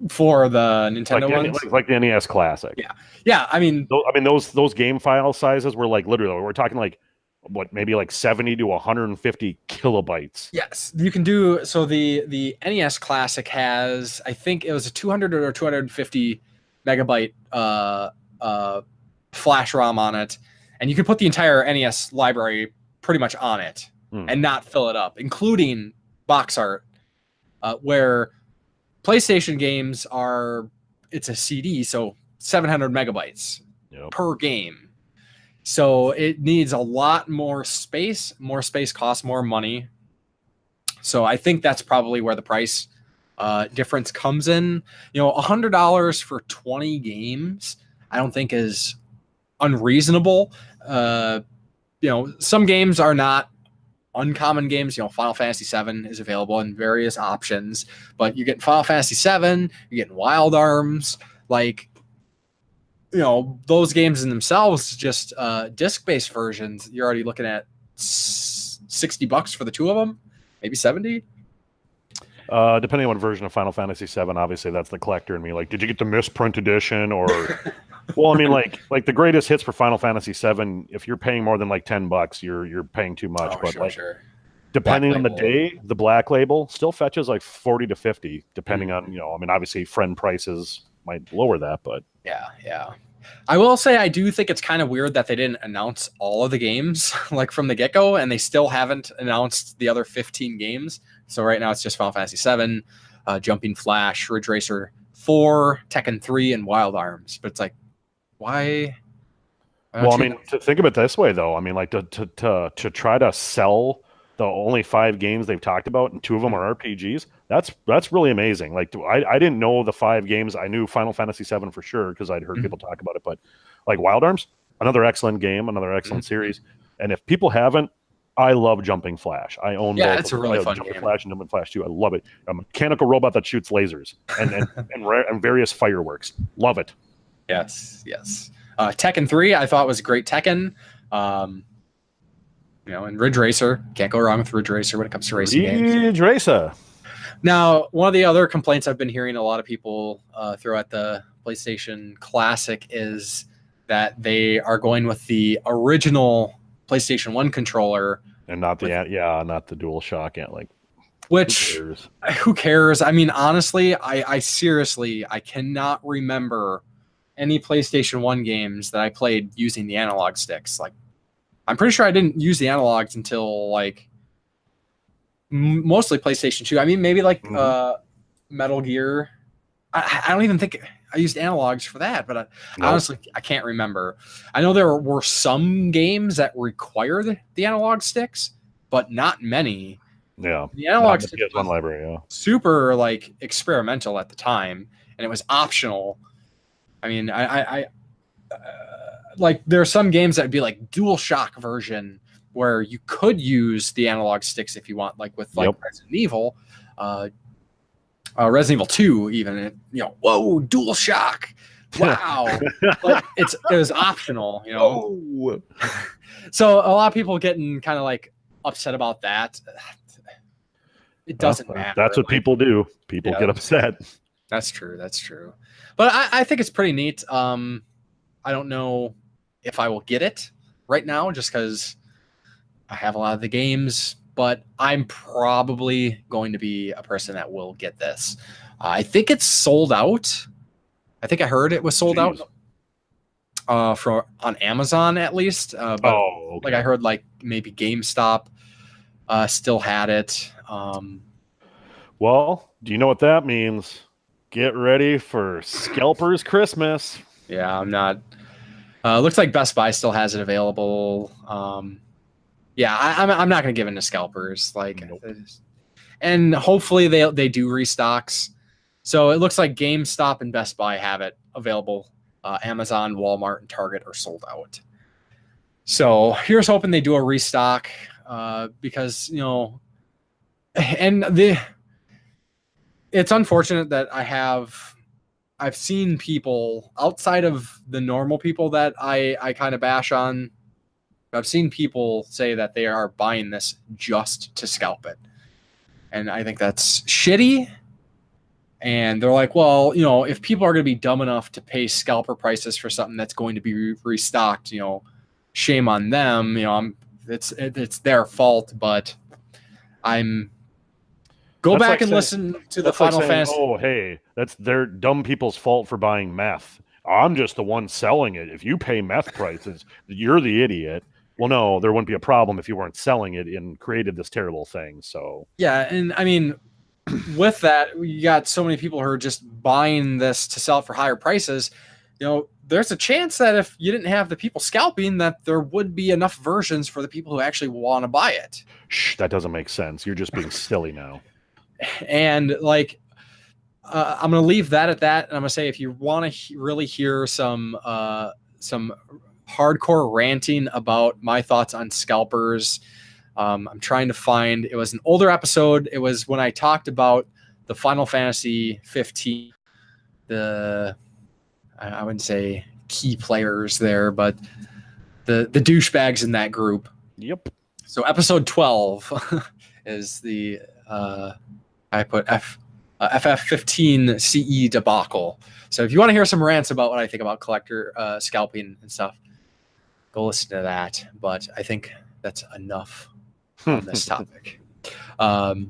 For the Nintendo ones? Like the NES Classic. Yeah. I mean, those game file sizes were literally, we're talking maybe 70 to 150 kilobytes. Yes, you can do. So the NES Classic has, I think it was a 200 or 250 megabyte flash ROM on it, and you can put the entire NES library pretty much on it and not fill it up, including box art, where PlayStation games it's a CD, so 700 megabytes per game. So it needs a lot more space. More space costs more money. So I think that's probably where the price difference comes in. $100 for 20 games, I don't think is unreasonable. Some games are not uncommon games. Final Fantasy VII is available in various options, but you're getting Final Fantasy VII, you're getting Wild Arms, those games in themselves, just disc-based versions, you're already looking at $60 for the two of them, maybe 70. Depending on what version of Final Fantasy VII, obviously that's the collector in me. Did you get the misprint edition or? Well, I mean, like the greatest hits for Final Fantasy VII. If you're paying more than $10, you're paying too much. Oh, but sure. Depending on the day, the black label still fetches 40 to 50, depending on I mean, obviously friend prices might lower that, but yeah. I will say I do think it's kind of weird that they didn't announce all of the games from the get-go, and they still haven't announced the other 15 games. So right now it's just Final Fantasy VII, Jumping Flash, Ridge Racer 4, Tekken 3, and Wild Arms. But it's like, why? Well, I mean, to think of it this way, though, I mean, like to try to sell the only 5 games they've talked about, and 2 of them are RPGs. That's really amazing. Like, I didn't know the 5 games. I knew Final Fantasy VII for sure because I'd heard people talk about it. But like Wild Arms, another excellent game, another excellent series. And if people haven't, I love Jumping Flash. I own both. It's a really fun Jumping game. Flash and Jumping Flash 2. I love it. A mechanical robot that shoots lasers and various fireworks. Love it. Yes. Tekken 3, I thought was a great Tekken. And Ridge Racer. Can't go wrong with Ridge Racer when it comes to racing games. Ridge Racer. Now, one of the other complaints I've been hearing a lot of people throw at the PlayStation Classic is that they are going with the original PlayStation 1 controller. And not not the DualShock. Like, which, who cares? I mean, honestly, I seriously, I cannot remember any PlayStation 1 games that I played using the analog sticks. Like, I'm pretty sure I didn't use the analogs until like mostly PlayStation 2. I mean, maybe like Metal Gear. I don't even think I used analogs for that, but honestly, I can't remember. I know there were some games that required the analog sticks, but not many. Yeah, the analog sticks PS1 library, super like experimental at the time, and it was optional. I mean, I like there are some games that would be like DualShock version where you could use the analog sticks if you want, like with Resident Evil, Resident Evil 2, even. Whoa, DualShock! Wow, but it was optional, Oh. So a lot of people getting kind of like upset about that. It doesn't matter. That's what people do. People get upset. That's true. But I think it's pretty neat. I don't know if I will get it right now just because I have a lot of the games, but I'm probably going to be a person that will get this. I think it's sold out. I think I heard it was sold out on Amazon at least. But okay. Like I heard like maybe GameStop still had it. Well, do you know what that means? Get ready for Scalper's Christmas. Yeah, I'm not. Looks like Best Buy still has it available. I'm not going to give in to scalpers. Nope. And hopefully they do restocks. So it looks like GameStop and Best Buy have it available. Amazon, Walmart, and Target are sold out. So here's hoping they do a restock because it's unfortunate that I've seen people outside of the normal people that I kind of bash on. I've seen people say that they are buying this just to scalp it. And I think that's shitty. And they're like, well, if people are going to be dumb enough to pay scalper prices for something that's going to be restocked, shame on them. It's their fault, but Go back and listen to the Final Fantasy. Oh, hey, that's their dumb people's fault for buying meth. I'm just the one selling it. If you pay meth prices, you're the idiot. Well, no, there wouldn't be a problem if you weren't selling it and created this terrible thing. So yeah, and I mean, with that, you got so many people who are just buying this to sell it for higher prices. There's a chance that if you didn't have the people scalping, that there would be enough versions for the people who actually want to buy it. Shh, that doesn't make sense. You're just being silly now. And I'm going to leave that at that. And I'm going to say, if you want to really hear some hardcore ranting about my thoughts on scalpers, I'm trying to find, it was an older episode. It was when I talked about the Final Fantasy 15, I wouldn't say key players there, but the douchebags in that group. Yep. So episode 12 is the, I put FF15 CE debacle. So if you want to hear some rants about what I think about collector scalping and stuff, go listen to that. But I think that's enough on this topic. Unless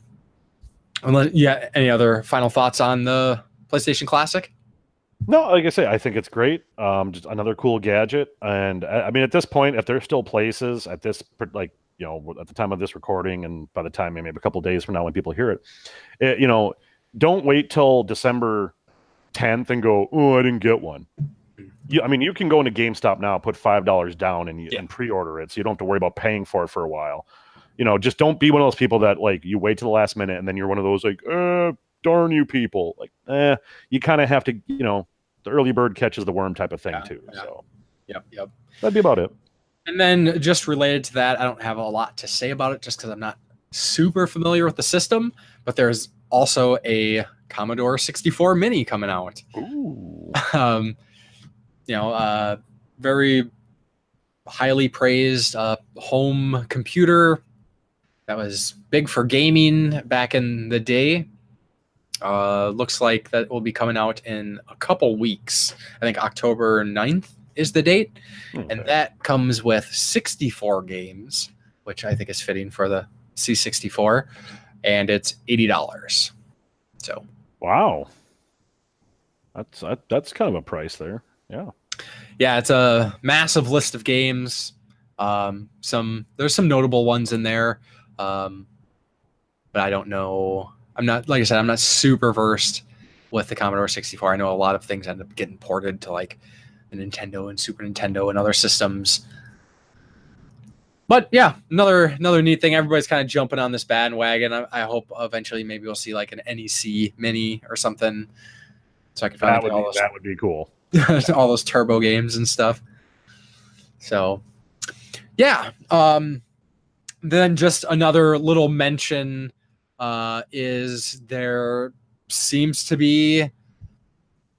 any other final thoughts on the PlayStation Classic? No, like I say, I think it's great. Just another cool gadget. And I mean, at this point, if there's still places at this, at the time of this recording, and by the time maybe a couple of days from now when people hear it, don't wait till December 10th and go, oh, I didn't get one. You can go into GameStop now, put $5 down, and pre-order it, so you don't have to worry about paying for it for a while. Just don't be one of those people that like you wait to the last minute and then you're one of those like, darn you people. Like, you kind of have to, the early bird catches the worm type of thing too. Yeah. So, yep. that'd be about it. And then just related to that, I don't have a lot to say about it just because I'm not super familiar with the system, but there's also a Commodore 64 Mini coming out. Ooh. Very highly praised home computer that was big for gaming back in the day. Looks like that will be coming out in a couple weeks. I think October 9th is the date. Okay. And that comes with 64 games, which I think is fitting for the C64, and it's $80. So wow, that's kind of a price there. Yeah, it's a massive list of games. There's some notable ones in there, but I don't know. I'm not super versed with the Commodore 64. I know a lot of things end up getting ported to like the Nintendo and Super Nintendo and other systems. But yeah, another neat thing. Everybody's kind of jumping on this bandwagon. I hope eventually maybe we'll see like an NEC Mini or something, so I can that would be cool. all those turbo games and stuff. So yeah. Then just another little mention is there seems to be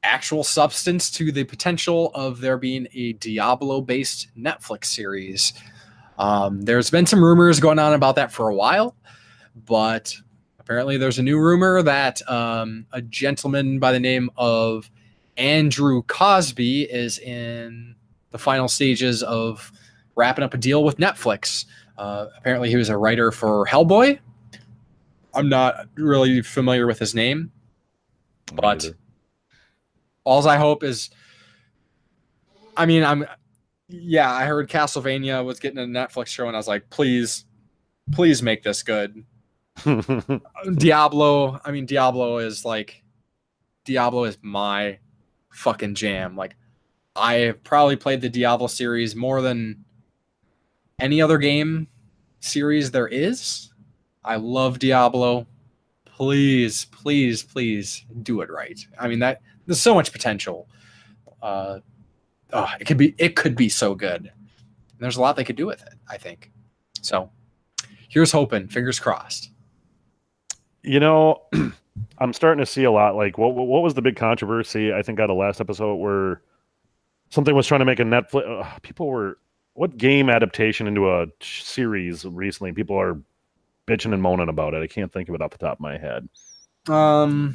actual substance to the potential of there being a Diablo-based Netflix series. There's been some rumors going on about that for a while, but apparently there's a new rumor that a gentleman by the name of Andrew Cosby is in the final stages of wrapping up a deal with Netflix. Apparently he was a writer for Hellboy. I'm not really familiar with his name, but all I hope is, I heard Castlevania was getting a Netflix show and I was like, please make this good. Diablo is my fucking jam. Like, I have probably played the Diablo series more than any other game series there is. I love Diablo. Please do it right. There's so much potential. It could be so good. And there's a lot they could do with it, I think. So here's hoping, fingers crossed. I'm starting to see a lot. Like, what was the big controversy? I think out of last episode where something was trying to make a Netflix. What game adaptation into a series recently? People are bitching and moaning about it. I can't think of it off the top of my head. I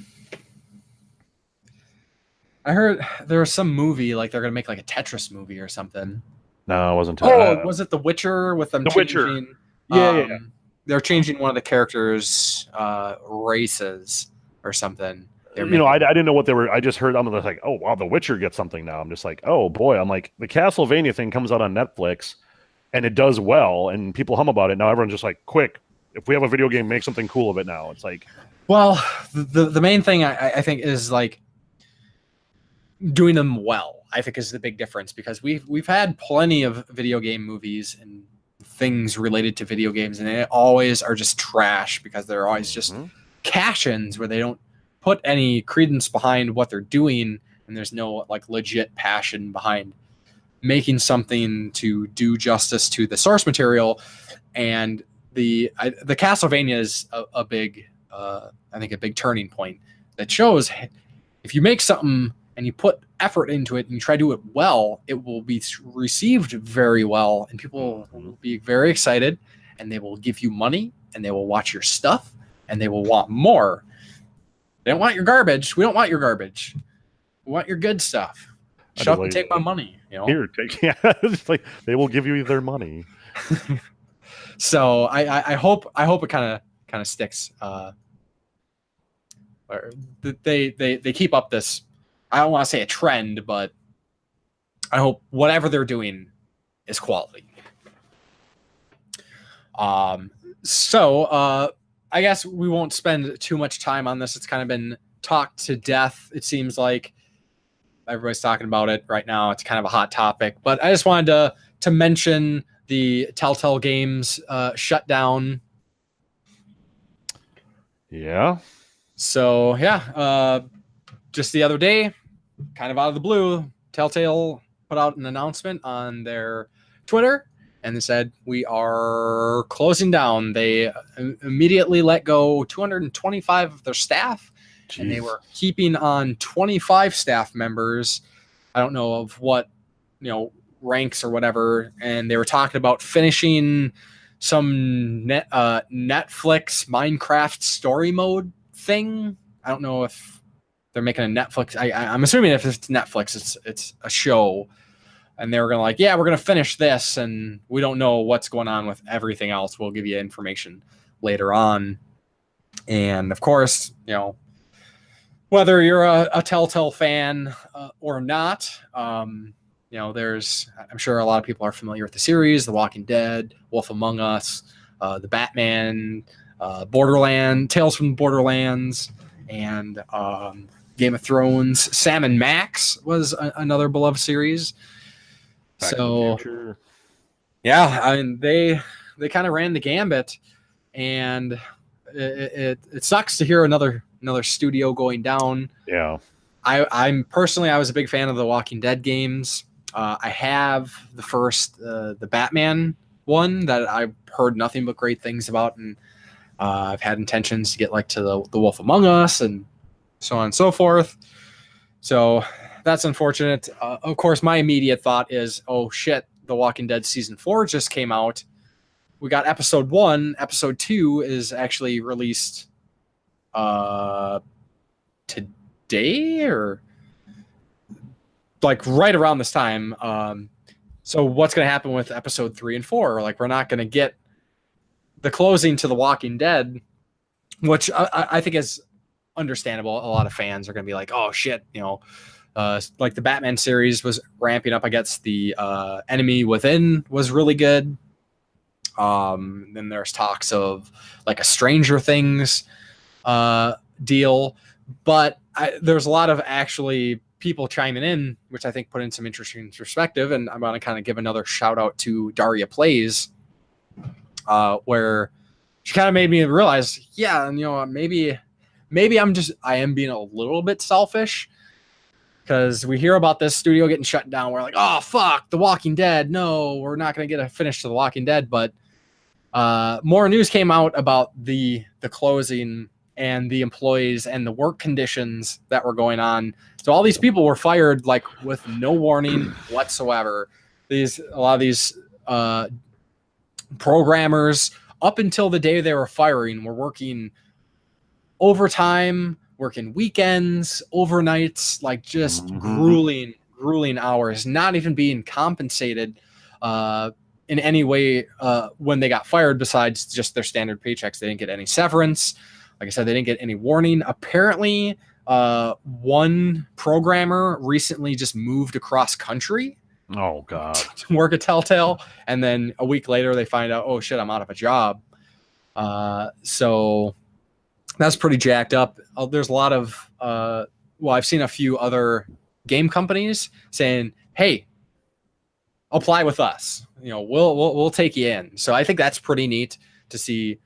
heard there was some movie, like they're gonna make like a Tetris movie or something. No, it wasn't. Was it The Witcher with them? The Witcher. Yeah. They're changing one of the characters' races or something. I didn't know what they were. I just heard. I'm like, oh wow, The Witcher gets something now. I'm just like, oh boy. I'm like, the Castlevania thing comes out on Netflix, and it does well, and people hum about it. Now everyone's just like, quick, if we have a video game, make something cool of it now. It's like, well, the main thing I think is like doing them well. I think is the big difference, because we've had plenty of video game movies and things related to video games, and they always are just trash because they're always just cash-ins where they don't put any credence behind what they're doing, and there's no like legit passion behind making something to do justice to the source material. And the Castlevania is a big turning point that shows if you make something and you put effort into it and you try to do it well, it will be received very well, and people will be very excited, and they will give you money, and they will watch your stuff, and they will want more. They don't want your garbage. We don't want your garbage. We want your good stuff. Shut up and take my money. Here, take. Yeah, it's like they will give you their money. So I hope it kind of sticks. Or they keep up this. I don't want to say a trend, but I hope whatever they're doing is quality. So I I guess we won't spend too much time on this. It's kind of been talked to death. It seems like everybody's talking about it right now. It's kind of a hot topic, but I just wanted to mention the Telltale Games shutdown. Yeah. So yeah, just the other day, kind of out of the blue, Telltale put out an announcement on their Twitter, and they said, we are closing down. They immediately let go 225 of their staff. Jeez. And they were keeping on 25 staff members. I don't know of what, ranks or whatever. And they were talking about finishing some Netflix Minecraft story mode thing. I don't know if they're making a Netflix. I'm assuming if it's Netflix, it's a show. And they were going to we're going to finish this. And we don't know what's going on with everything else. We'll give you information later on. And of course, whether you're a Telltale fan or not, I'm sure a lot of people are familiar with the series, The Walking Dead, Wolf Among Us, the Batman, Tales from the Borderlands, and Game of Thrones. Sam and Max was another beloved series. Yeah, I mean, they kind of ran the gambit, and it sucks to hear another studio going down. Yeah. I was a big fan of the Walking Dead games. I have the first, the Batman one that I've heard nothing but great things about. And I've had intentions to get to the Wolf Among Us and so on and so forth. So that's unfortunate. Of course, my immediate thought is, oh shit, The Walking Dead season 4 just came out. We got episode 1. Episode 2 is actually released today or right around this time. So what's going to happen with episode 3 and 4? We're not going to get the closing to The Walking Dead, which I think is understandable. A lot of fans are going to be like, oh shit, the Batman series was ramping up. I guess the Enemy Within was really good. Then there's talks of a Stranger Things deal, but there's a lot of actually people chiming in, which I think put in some interesting perspective. And I'm going to kind of give another shout out to Daria Plays, where she kind of made me realize, maybe I am being a little bit selfish, because we hear about this studio getting shut down. We're like, oh fuck, The Walking Dead. No, we're not going to get a finish to The Walking Dead. But more news came out about the closing and the employees and the work conditions that were going on. So all these people were fired with no warning whatsoever. A lot of these programmers, up until the day they were firing, were working overtime, working weekends, overnights, just grueling hours, not even being compensated in any way when they got fired, besides just their standard paychecks. They didn't get any severance. Like I said, they didn't get any warning. Apparently, one programmer recently just moved across country. Oh, God. To work at Telltale. And then a week later, they find out, oh, shit, I'm out of a job. So that's pretty jacked up. There's a lot of, I've seen a few other game companies saying, hey, apply with us. We'll take you in. So I think that's pretty neat to see,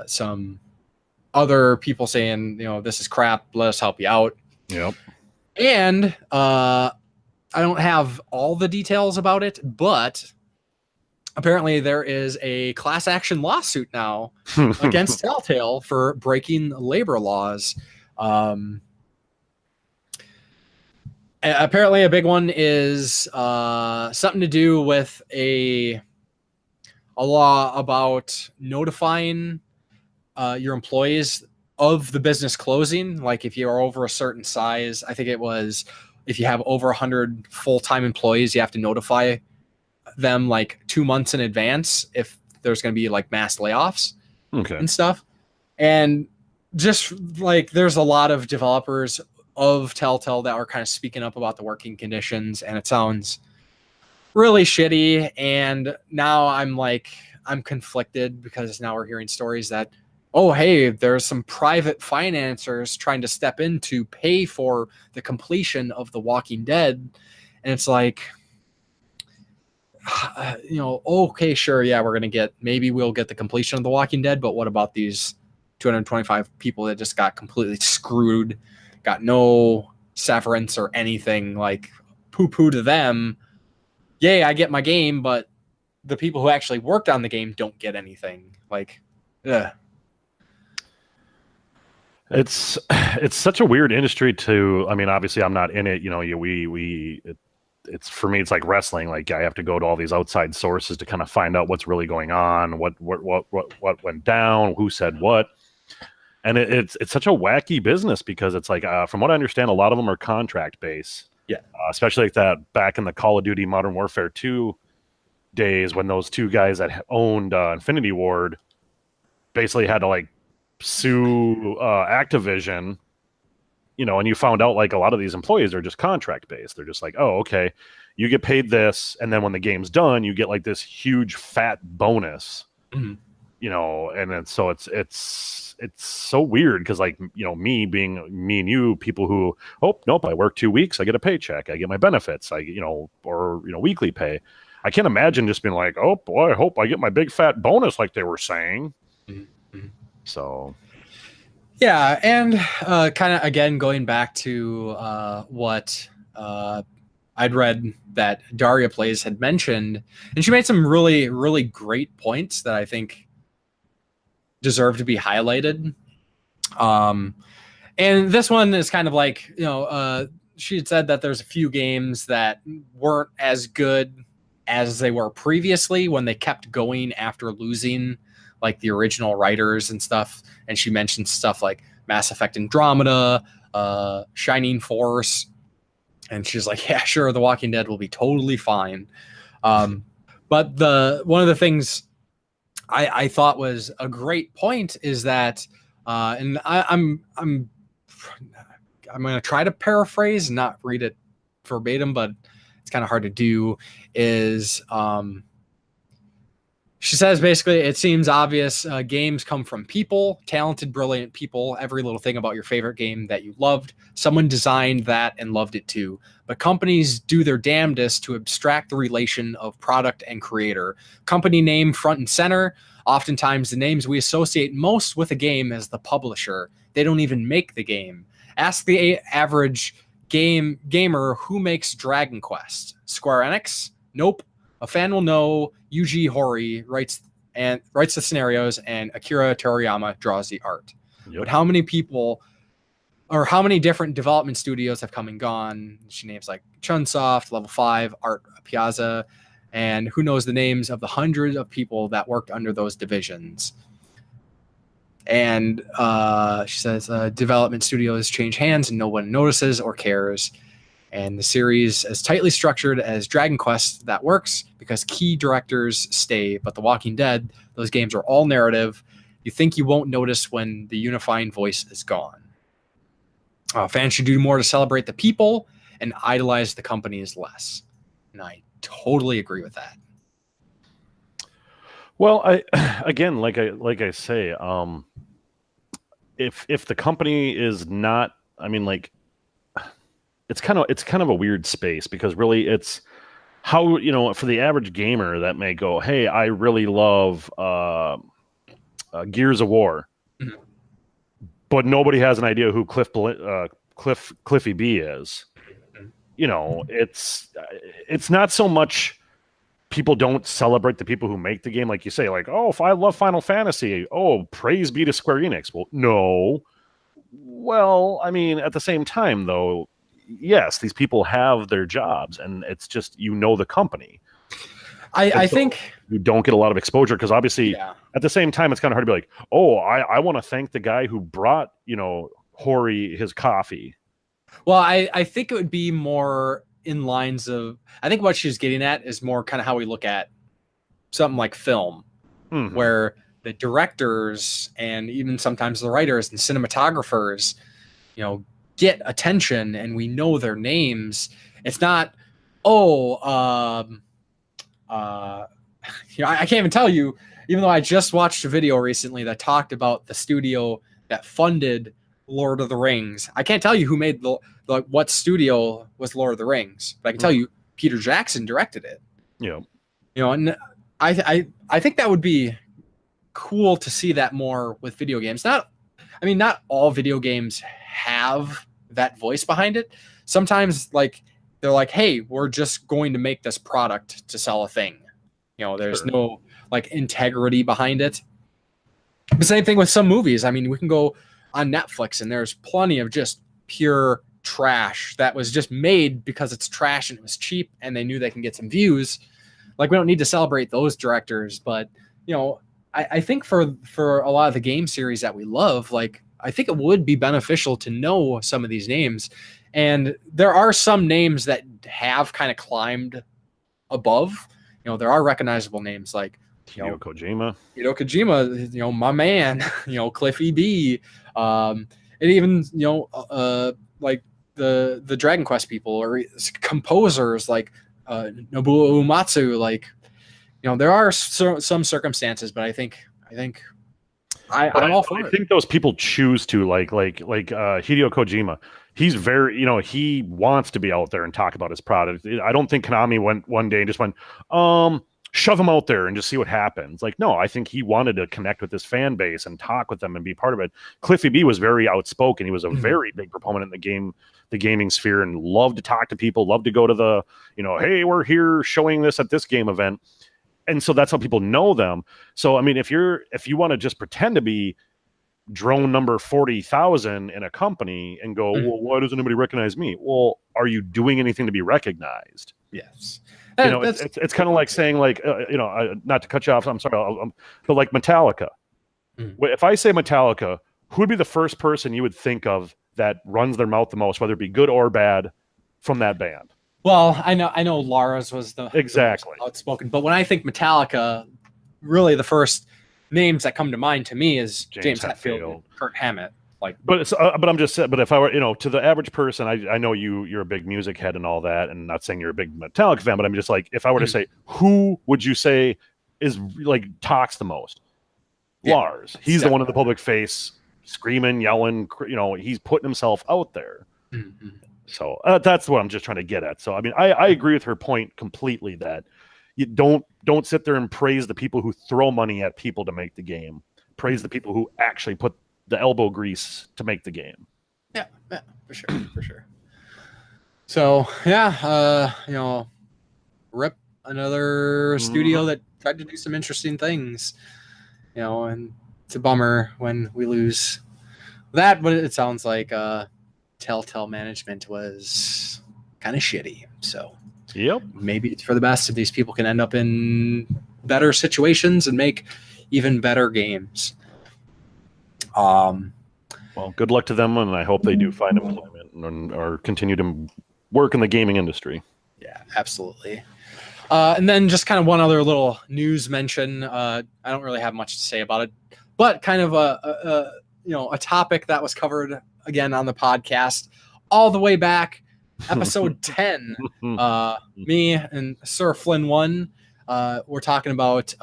some other people saying, this is crap, let us help you out. Yep. And I don't have all the details about it, but apparently there is a class action lawsuit now against Telltale for breaking labor laws. Apparently a big one is something to do with a law about notifying your employees of the business closing. If you're over a certain size, I think it was, if you have over 100 full-time employees, you have to notify them 2 months in advance if there's going to be mass layoffs and stuff. And just there's a lot of developers of Telltale that are kind of speaking up about the working conditions, and it sounds really shitty. And now I'm I'm conflicted because now we're hearing stories that, oh, hey, there's some private financiers trying to step in to pay for the completion of The Walking Dead. And it's like, okay, sure, yeah, maybe we'll get the completion of The Walking Dead, but what about these 225 people that just got completely screwed, got no severance or anything? Like, poo-poo to them. Yay, I get my game, but the people who actually worked on the game don't get anything. Like, ugh. It's such a weird industry to. I mean, obviously, I'm not in it. It's for me. It's like wrestling. Like I have to go to all these outside sources to kind of find out what's really going on, what went down, who said what, and it's such a wacky business because it's like, from what I understand, a lot of them are contract based. Yeah, especially like that back in the Call of Duty Modern Warfare 2 days when those two guys that owned Infinity Ward basically had to like sue Activision, and you found out like a lot of these employees are just contract based. They're just like, oh, okay, you get paid this, and then when the game's done, you get like this huge fat bonus, and then so it's so weird because like me and you, people who, oh nope, I work 2 weeks, I get a paycheck, I get my benefits, or weekly pay. I can't imagine just being like, oh boy, I hope I get my big fat bonus like they were saying. Mm-hmm. So, yeah, and kind of again going back to what I'd read that Daria Plays had mentioned, and she made some really, really great points that I think deserve to be highlighted. And this one is kind of like, she had said that there's a few games that weren't as good as they were previously when they kept going after losing like the original writers and stuff. And she mentioned stuff like Mass Effect Andromeda, Shining Force. And she's like, yeah, sure, The Walking Dead will be totally fine. But one of the things I thought was a great point is that, and I'm going to try to paraphrase, not read it verbatim, but it's kind of hard to do, is she says basically, it seems obvious games come from people, talented, brilliant people. Every little thing about your favorite game that you loved, someone designed that and loved it too. But companies do their damnedest to abstract the relation of product and creator. Company name front and center. Oftentimes the names we associate most with a game as the publisher. They don't even make the game. Ask the average gamer who makes Dragon Quest. Square Enix? Nope. A fan will know. Yuji Horii writes the scenarios, and Akira Toriyama draws the art. Yep. But how many people, or how many different development studios have come and gone? She names like Chunsoft, Level 5, Art Piazza, and who knows the names of the hundreds of people that worked under those divisions. And she says development studios change hands and no one notices or cares. And the series as tightly structured as Dragon Quest, that works because key directors stay. But The Walking Dead, those games are all narrative. You think you won't notice when the unifying voice is gone. Fans should do more to celebrate the people and idolize the companies less. And I totally agree with that. Well, again, like I say, if the company is not, I mean, like, it's kind of a weird space because really it's how, for the average gamer that may go, hey, I really love Gears of War, mm-hmm. but nobody has an idea who Cliffy B is. It's not so much people don't celebrate the people who make the game, like you say, like, oh, if I love Final Fantasy, oh, praise be to Square Enix. Well, no. Well, I mean, at the same time, though, yes, these people have their jobs, and it's just, the company. I think you don't get a lot of exposure because obviously, at the same time, it's kind of hard to be like, oh, I want to thank the guy who brought, Horii his coffee. Well, I think it would be more in lines of, I think what she's getting at is more kind of how we look at something like film, mm-hmm. where the directors and even sometimes the writers and cinematographers, get attention and we know their names. It's not, I can't even tell you, even though I just watched a video recently that talked about the studio that funded Lord of the Rings. I can't tell you who made the what studio was Lord of the Rings, but I can tell you Peter Jackson directed it. Yeah. And I think that would be cool to see that more with video games. Not all video games have that voice behind it. Sometimes they're like, hey, we're just going to make this product to sell a thing. There's no integrity behind it. The same thing with some movies. I mean, we can go on Netflix and there's plenty of just pure trash that was just made because it's trash and it was cheap and they knew they can get some views. We don't need to celebrate those directors, but I think for a lot of the game series that we love, I think it would be beneficial to know some of these names. And there are some names that have kind of climbed above. There are recognizable names like Hideo Kojima, my man, Cliffy B, and even the Dragon Quest people or composers like Nobuo Uematsu. There are some circumstances, but I'm all for it. I think those people choose to like Hideo Kojima. He's very, he wants to be out there and talk about his product. I don't think Konami went one day and just went, shove him out there and just see what happens. No, I think he wanted to connect with his fan base and talk with them and be part of it. Cliffy B was very outspoken. He was a very big proponent in the gaming sphere and loved to talk to people, loved to go to the, hey, we're here showing this at this game event. And so that's how people know them. So, I mean, if you want to just pretend to be drone number 40,000 in a company and go, well, why doesn't anybody recognize me? Well, are you doing anything to be recognized? Yes. It's kind of like saying not to cut you off, I'm sorry, but like Metallica. If I say Metallica, who would be the first person you would think of that runs their mouth the most, whether it be good or bad, from that band? Well, I know Lars was the most outspoken, but when I think Metallica, really the first names that come to mind to me is James Hetfield, Kirk Hammett. But I'm just saying. But if I were, to the average person, I know you're a big music head and all that, and not saying you're a big Metallica fan, but I'm just if I were to say, who would you say is talks the most? Yeah, Lars. He's the one in the public face, screaming, yelling. He's putting himself out there. Mm-hmm. So that's what I'm just trying to get at. So I mean, I agree with her point completely that you don't sit there and praise the people who throw money at people to make the game. Praise the people who actually put the elbow grease to make the game. Yeah, for sure. So yeah, rip another studio that tried to do some interesting things. And it's a bummer when we lose that, but it sounds like Telltale management was kind of shitty. So yep, maybe it's for the best if these people can end up in better situations and make even better games. Well, good luck to them, and I hope they do find employment or continue to work in the gaming industry. Yeah, absolutely. And then just kind of one other little news mention. I don't really have much to say about it, but kind of a topic that was covered again on the podcast all the way back, episode 10. Me and Sir Flynn 1 we're talking about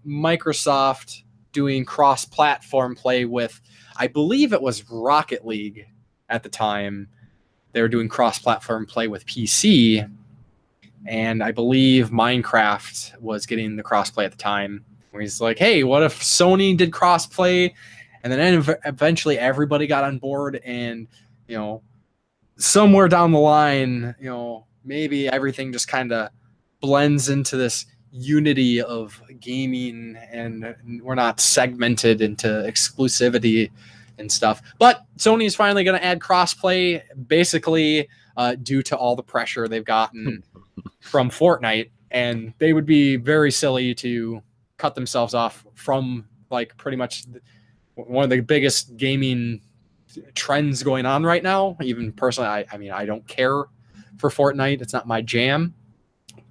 Microsoft doing cross-platform play with, I believe it was Rocket League at the time. They were doing cross-platform play with PC, and I believe Minecraft was getting the cross-play at the time, where he's like, hey, what if Sony did cross-play? And then eventually everybody got on board, and, somewhere down the line, maybe everything just kind of blends into this unity of gaming, and we're not segmented into exclusivity and stuff. But Sony is finally going to add crossplay, basically due to all the pressure they've gotten from Fortnite, and they would be very silly to cut themselves off from pretty much one of the biggest gaming trends going on right now. Even personally, I mean, I don't care for Fortnite. It's not my jam,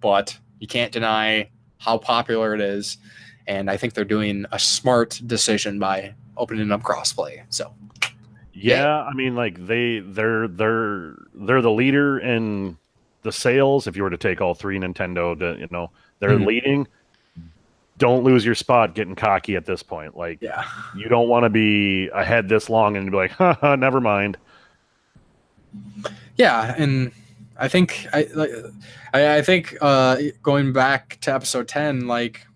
but you can't deny how popular it is, and I think they're doing a smart decision by opening up crossplay. So, yeah, I mean, they're the leader in the sales. If you were to take all three Nintendo, they're leading. don't lose your spot getting cocky at this point. Like, you don't want to be ahead this long and be like, haha, never mind. Yeah, and I think I think going back to episode 10, like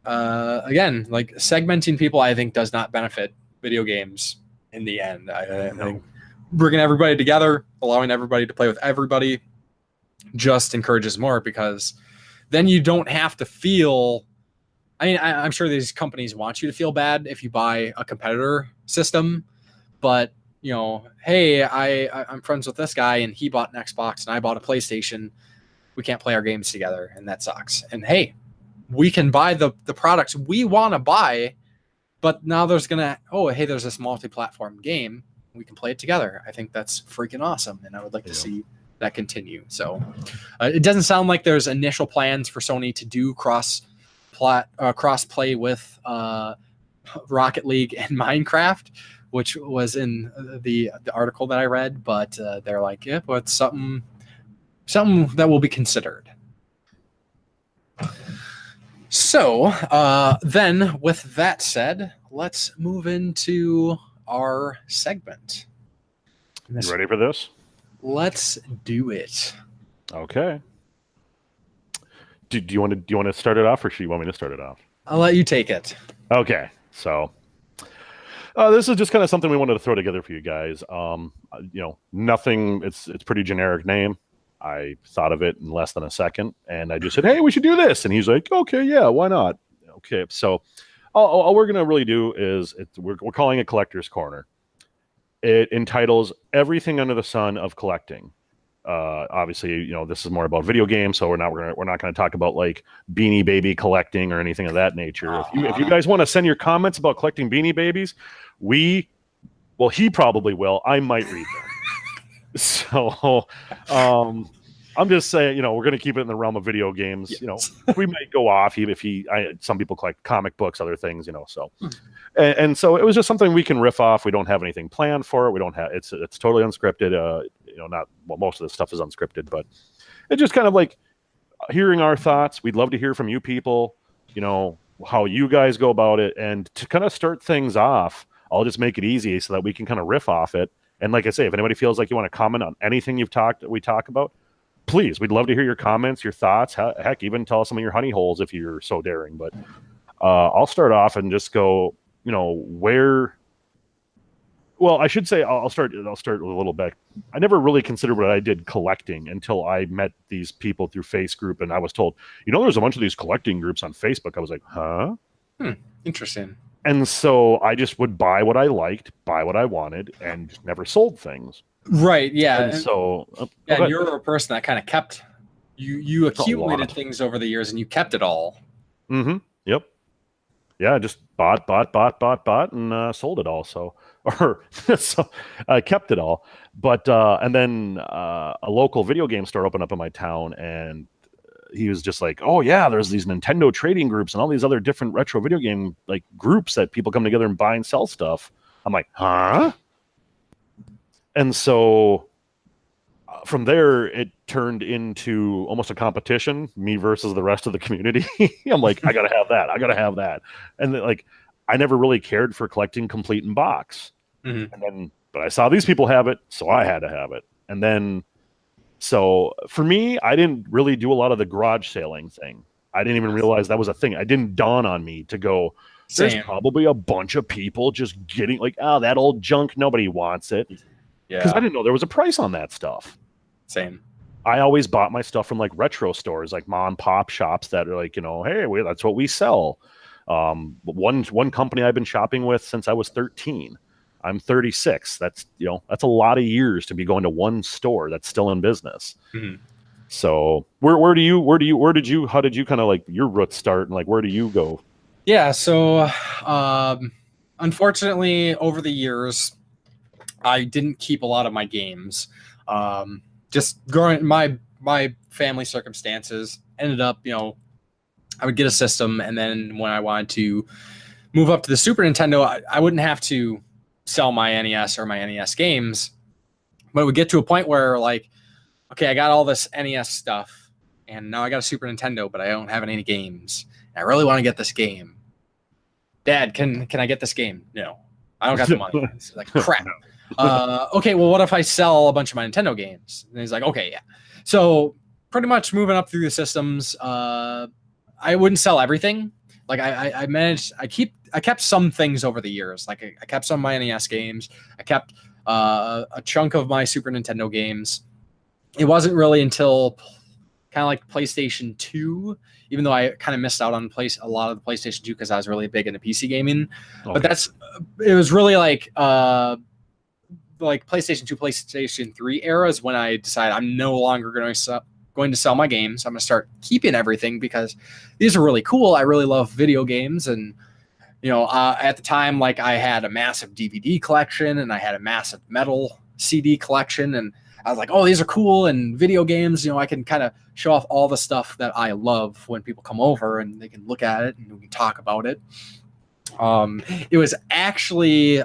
again, like segmenting people, I think does not benefit video games in the end. I think bringing everybody together, allowing everybody to play with everybody, just encourages more, because then you don't have to feel. I mean, I'm sure these companies want you to feel bad if you buy a competitor system, but hey, I'm friends with this guy and he bought an Xbox and I bought a PlayStation. We can't play our games together, and that sucks. And hey, we can buy the products we want to buy, but now there's there's this multi-platform game. We can play it together. I think that's freaking awesome, and I would like to see that continue. So it doesn't sound like there's initial plans for Sony to do cross play with Rocket League and Minecraft, which was in the article that I read, but they're like, yeah, but something that will be considered. So then with that said, let's move into our segment. You ready for this? Let's do it. Okay. Do you want to start it off, or should you want me to start it off? I'll let you take it. Okay. So this is just kind of something we wanted to throw together for you guys. Nothing. It's pretty generic name. I thought of it in less than a second, and I just said, "Hey, we should do this." And he's like, "Okay, yeah, why not?" Okay. So all we're gonna really do is we're calling it Collector's Corner. It entitles everything under the sun of collecting. Obviously, this is more about video games, so we're not gonna talk about like Beanie Baby collecting or anything of that nature. If you guys want to send your comments about collecting Beanie Babies, he probably will. I might read them. So, I'm just saying, we're going to keep it in the realm of video games. Yes. We might go off some people collect comic books, other things, so. And so it was just something we can riff off. We don't have anything planned for it. We don't have, it's totally unscripted. Most of the stuff is unscripted, but it's just kind of like hearing our thoughts. We'd love to hear from you people, how you guys go about it. And to kind of start things off, I'll just make it easy so that we can kind of riff off it. And like I say, if anybody feels like you want to comment on anything we talk about, please, we'd love to hear your comments, your thoughts. Heck, even tell us some of your honey holes if you're so daring. But I'll start off and just go, where. Well, I should say I'll start a little bit. I never really considered what I did collecting until I met these people through Face Group, and I was told, there's a bunch of these collecting groups on Facebook. I was like, huh? Interesting. And so I just would buy what I liked, buy what I wanted, and just never sold things. Right. Yeah. And so, and you're a person that kind of kept. You accumulated things over the years, and you kept it all. Mm-hmm. Yep. Yeah. I just bought, and sold it all. So I kept it all. But and then a local video game store opened up in my town, and he was just like, "Oh yeah, there's these Nintendo trading groups and all these other different retro video game like groups that people come together and buy and sell stuff." I'm like, "Huh?" And so from there, it turned into almost a competition, me versus the rest of the community. I'm like, I gotta have that. And like, I never really cared for collecting complete in box. Mm-hmm. But I saw these people have it, so I had to have it. And then. So for me, I didn't really do a lot of the garage sailing thing. I didn't even realize that was a thing. It didn't dawn on me to go, there's probably a bunch of people just getting like, that old junk, nobody wants it. Yeah. Because I didn't know there was a price on that stuff. Same. I always bought my stuff from like retro stores, like mom and pop shops that are like, hey, that's what we sell. One company I've been shopping with since I was 13. I'm 36. That's a lot of years to be going to one store that's still in business. Mm-hmm. So how did you kind of like your roots start, and like where do you go? Yeah. So unfortunately, over the years, I didn't keep a lot of my games. Just growing my family circumstances ended up, I would get a system, and then when I wanted to move up to the Super Nintendo, I wouldn't have to sell my NES or my NES games, but it would get to a point where like, okay, I got all this NES stuff and now I got a Super Nintendo, but I don't have any games. I really want to get this game. Dad, can I get this game? No, I don't got the money. It's like, crap. Okay, well, what if I sell a bunch of my Nintendo games? And he's like, okay, yeah. So pretty much moving up through the systems, I wouldn't sell everything. Like I kept some things over the years. Like I kept some of my NES games. I kept a chunk of my Super Nintendo games. It wasn't really until kind of like PlayStation 2, even though I kind of missed out on a lot of the PlayStation 2 because I was really big into PC gaming. Okay. But it was really like PlayStation 2, PlayStation 3 eras when I decided I'm no longer going to sell my games. I'm going to start keeping everything because these are really cool. I really love video games. And, at the time, like I had a massive DVD collection and I had a massive metal CD collection. And I was like, oh, these are cool. And video games, I can kind of show off all the stuff that I love when people come over and they can look at it and we can talk about it. It was actually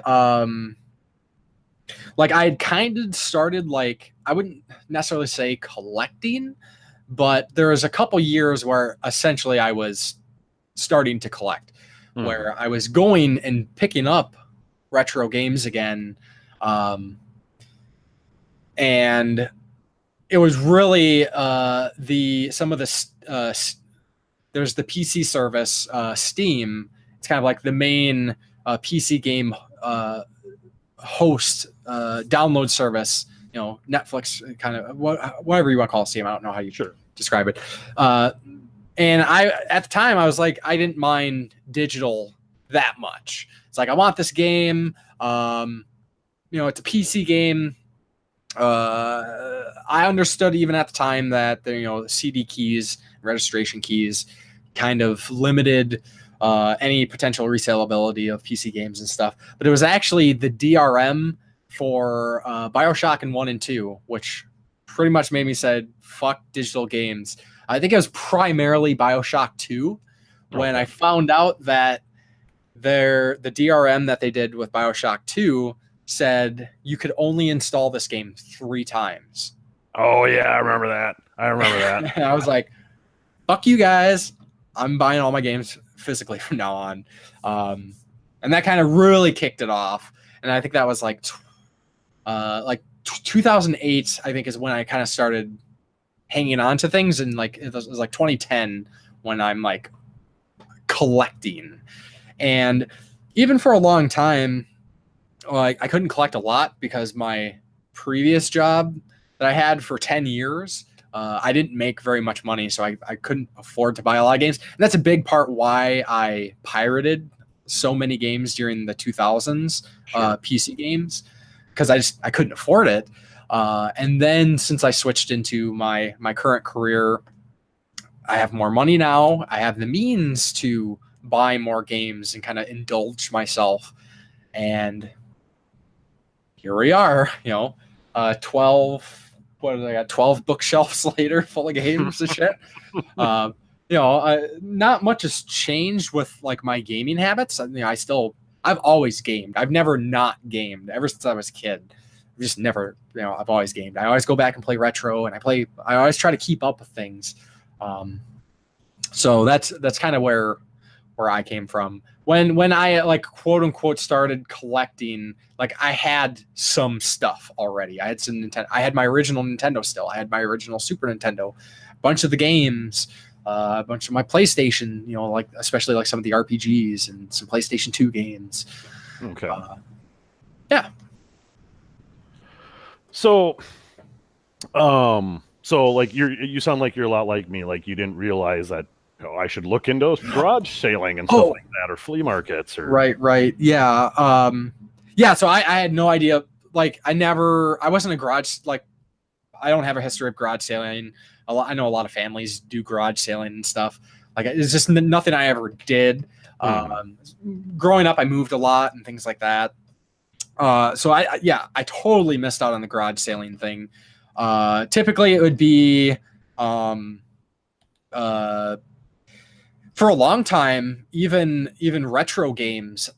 like I had kind of started, like, I wouldn't necessarily say collecting, but there was a couple years where essentially I was starting to collect, where I was going and picking up retro games again. And it was really there's the PC service, Steam. It's kind of like the main PC game host download service, Netflix, kind of whatever you want to call Steam. I don't know how you describe it. And at the time I was like, I didn't mind digital that much. It's like, I want this game. It's a PC game. I understood even at the time that the CD keys, registration keys, kind of limited any potential resaleability of PC games and stuff. But it was actually the DRM for BioShock and 1 and 2, which pretty much made me say, fuck digital games. I think it was primarily BioShock 2 when I found out that the DRM that they did with BioShock 2 said you could only install this game 3 times. Oh, yeah, I remember that. And I was like, fuck you guys. I'm buying all my games physically from now on. And that kind of really kicked it off. And I think that was like 2008, I think, is when I kind of started hanging on to things. And like it was like 2010 when I'm like collecting. And even for a long time, like I couldn't collect a lot because my previous job that I had for 10 years, I didn't make very much money, so I couldn't afford to buy a lot of games. And that's a big part why I pirated so many games during the 2000s, PC games, because I couldn't afford it. And then since I switched into my current career, I have more money now. I have the means to buy more games and kind of indulge myself. And here we are, 12 bookshelves later full of games and shit. Not much has changed with like my gaming habits. I've always gamed. I've never not gamed ever since I was a kid. I've just never, I've always gamed. I always go back and play retro, and I always try to keep up with things. So that's kind of where I came from. When I like quote unquote started collecting, like I had some stuff already. I had some Nintendo. I had my original Nintendo still. I had my original Super Nintendo, a bunch of the games, a bunch of my PlayStation. Like especially like some of the RPGs and some PlayStation 2 games. Okay. Yeah. So like you sound like you're a lot like me. Like you didn't realize that. I should look into garage sailing and stuff like that, or flea markets, or right, yeah, yeah. So I had no idea. Like I wasn't a garage. Like I don't have a history of garage sailing. I know a lot of families do garage sailing and stuff. Like it's just nothing I ever did. Growing up, I moved a lot and things like that. So I totally missed out on the garage sailing thing. Typically, it would be for a long time, even retro games,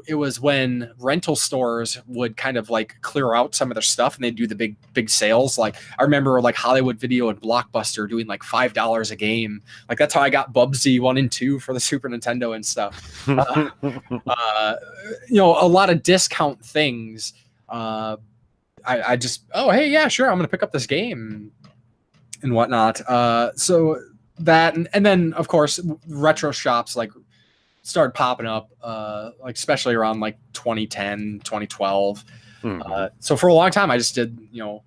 it was when rental stores would kind of like clear out some of their stuff and they'd do the big sales. Like I remember like Hollywood Video and Blockbuster doing like $5 a game. Like that's how I got Bubsy 1 and 2 for the Super Nintendo and stuff. A lot of discount things. I just, oh hey, yeah, sure, I'm gonna pick up this game and whatnot. So that and then of course retro shops like started popping up like especially around like 2010 2012. So for a long time I just did the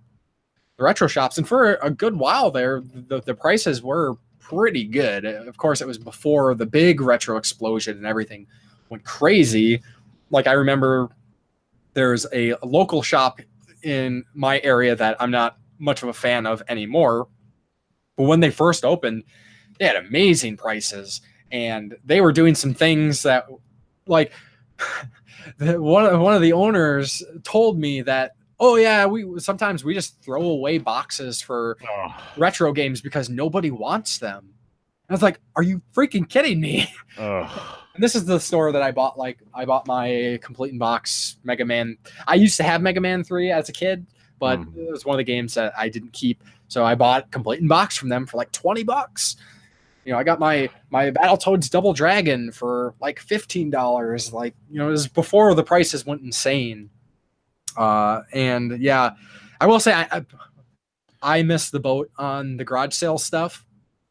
retro shops, and for a good while there the prices were pretty good. Of course it was before the big retro explosion and everything went crazy. Like I remember there's a local shop in my area that I'm not much of a fan of anymore, but when they first opened, they had amazing prices, and they were doing some things that, like, one of the owners told me that, oh yeah, we sometimes just throw away boxes for retro games because nobody wants them. And I was like, are you freaking kidding me? And this is the store that I bought. Like, I bought my complete in box Mega Man. I used to have Mega Man 3 as a kid, but it was one of the games that I didn't keep. So I bought complete in box from them for like $20. I got my Battletoads Double Dragon for like $15. Like, it was before the prices went insane. And yeah, I will say I missed the boat on the garage sale stuff,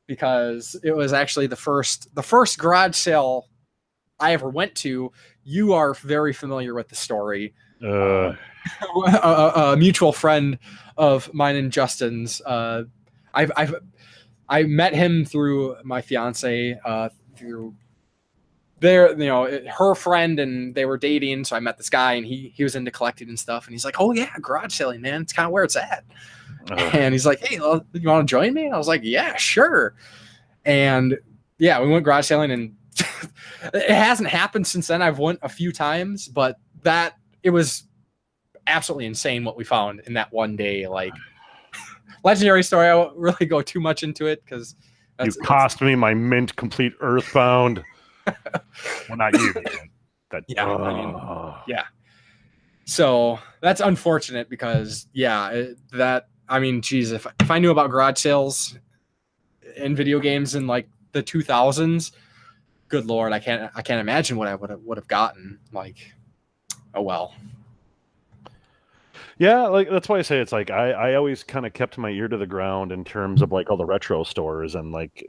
because it was actually the first garage sale I ever went to. You are very familiar with the story. A mutual friend of mine and Justin's. I met him through my fiance, through her friend, and they were dating. So I met this guy, and he was into collecting and stuff. And he's like, "Oh yeah, garage selling, man. It's kind of where it's at." And he's like, "Hey, you want to join me?" And I was like, "Yeah, sure." And yeah, we went garage selling, and it hasn't happened since then. I've went a few times, but it was absolutely insane what we found in that one day. Like, legendary story. I won't really go too much into it because you cost me my mint complete Earthbound. Well, not you. Yeah. So that's unfortunate because geez, if I knew about garage sales in video games in like the 2000s, good Lord, I can't imagine what I would have gotten. Like, oh well. Yeah, like that's why I say it's like I always kind of kept my ear to the ground in terms of like all the retro stores, and like,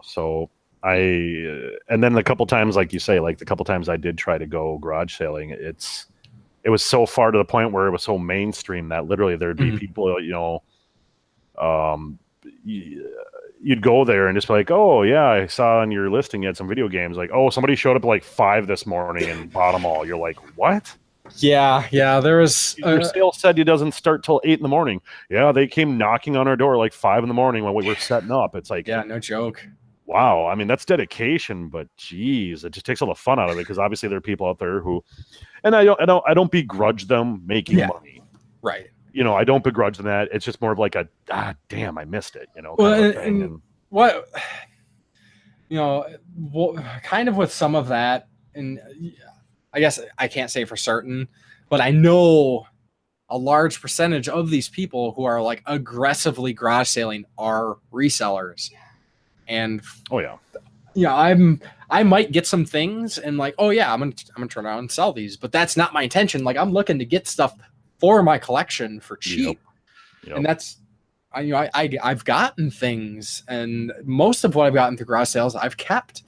so and then the couple times, like you say, like the couple times I did try to go garage sailing, it was so far to the point where it was so mainstream that literally there'd be people, you'd go there and just be like, oh yeah, I saw on your listing you had some video games. Like, oh, somebody showed up at like 5 this morning and bought them all. You're like, what? Yeah. There was your sale said it doesn't start till 8 in the morning. Yeah, they came knocking on our door like 5 in the morning when we were setting up. It's like, yeah, no joke. Wow, I mean that's dedication, but geez, it just takes all the fun out of it, because obviously there are people out there who, and I don't begrudge them making money, right? I don't begrudge them that. It's just more of like damn, I missed it, Well, what, kind of with some of that, and I guess I can't say for certain, but I know a large percentage of these people who are like aggressively garage selling are resellers. And I might get some things and like, oh yeah, I'm gonna turn around and sell these, but that's not my intention. Like, I'm looking to get stuff for my collection for cheap. Yep. And that's, I've gotten things, and most of what I've gotten through garage sales I've kept.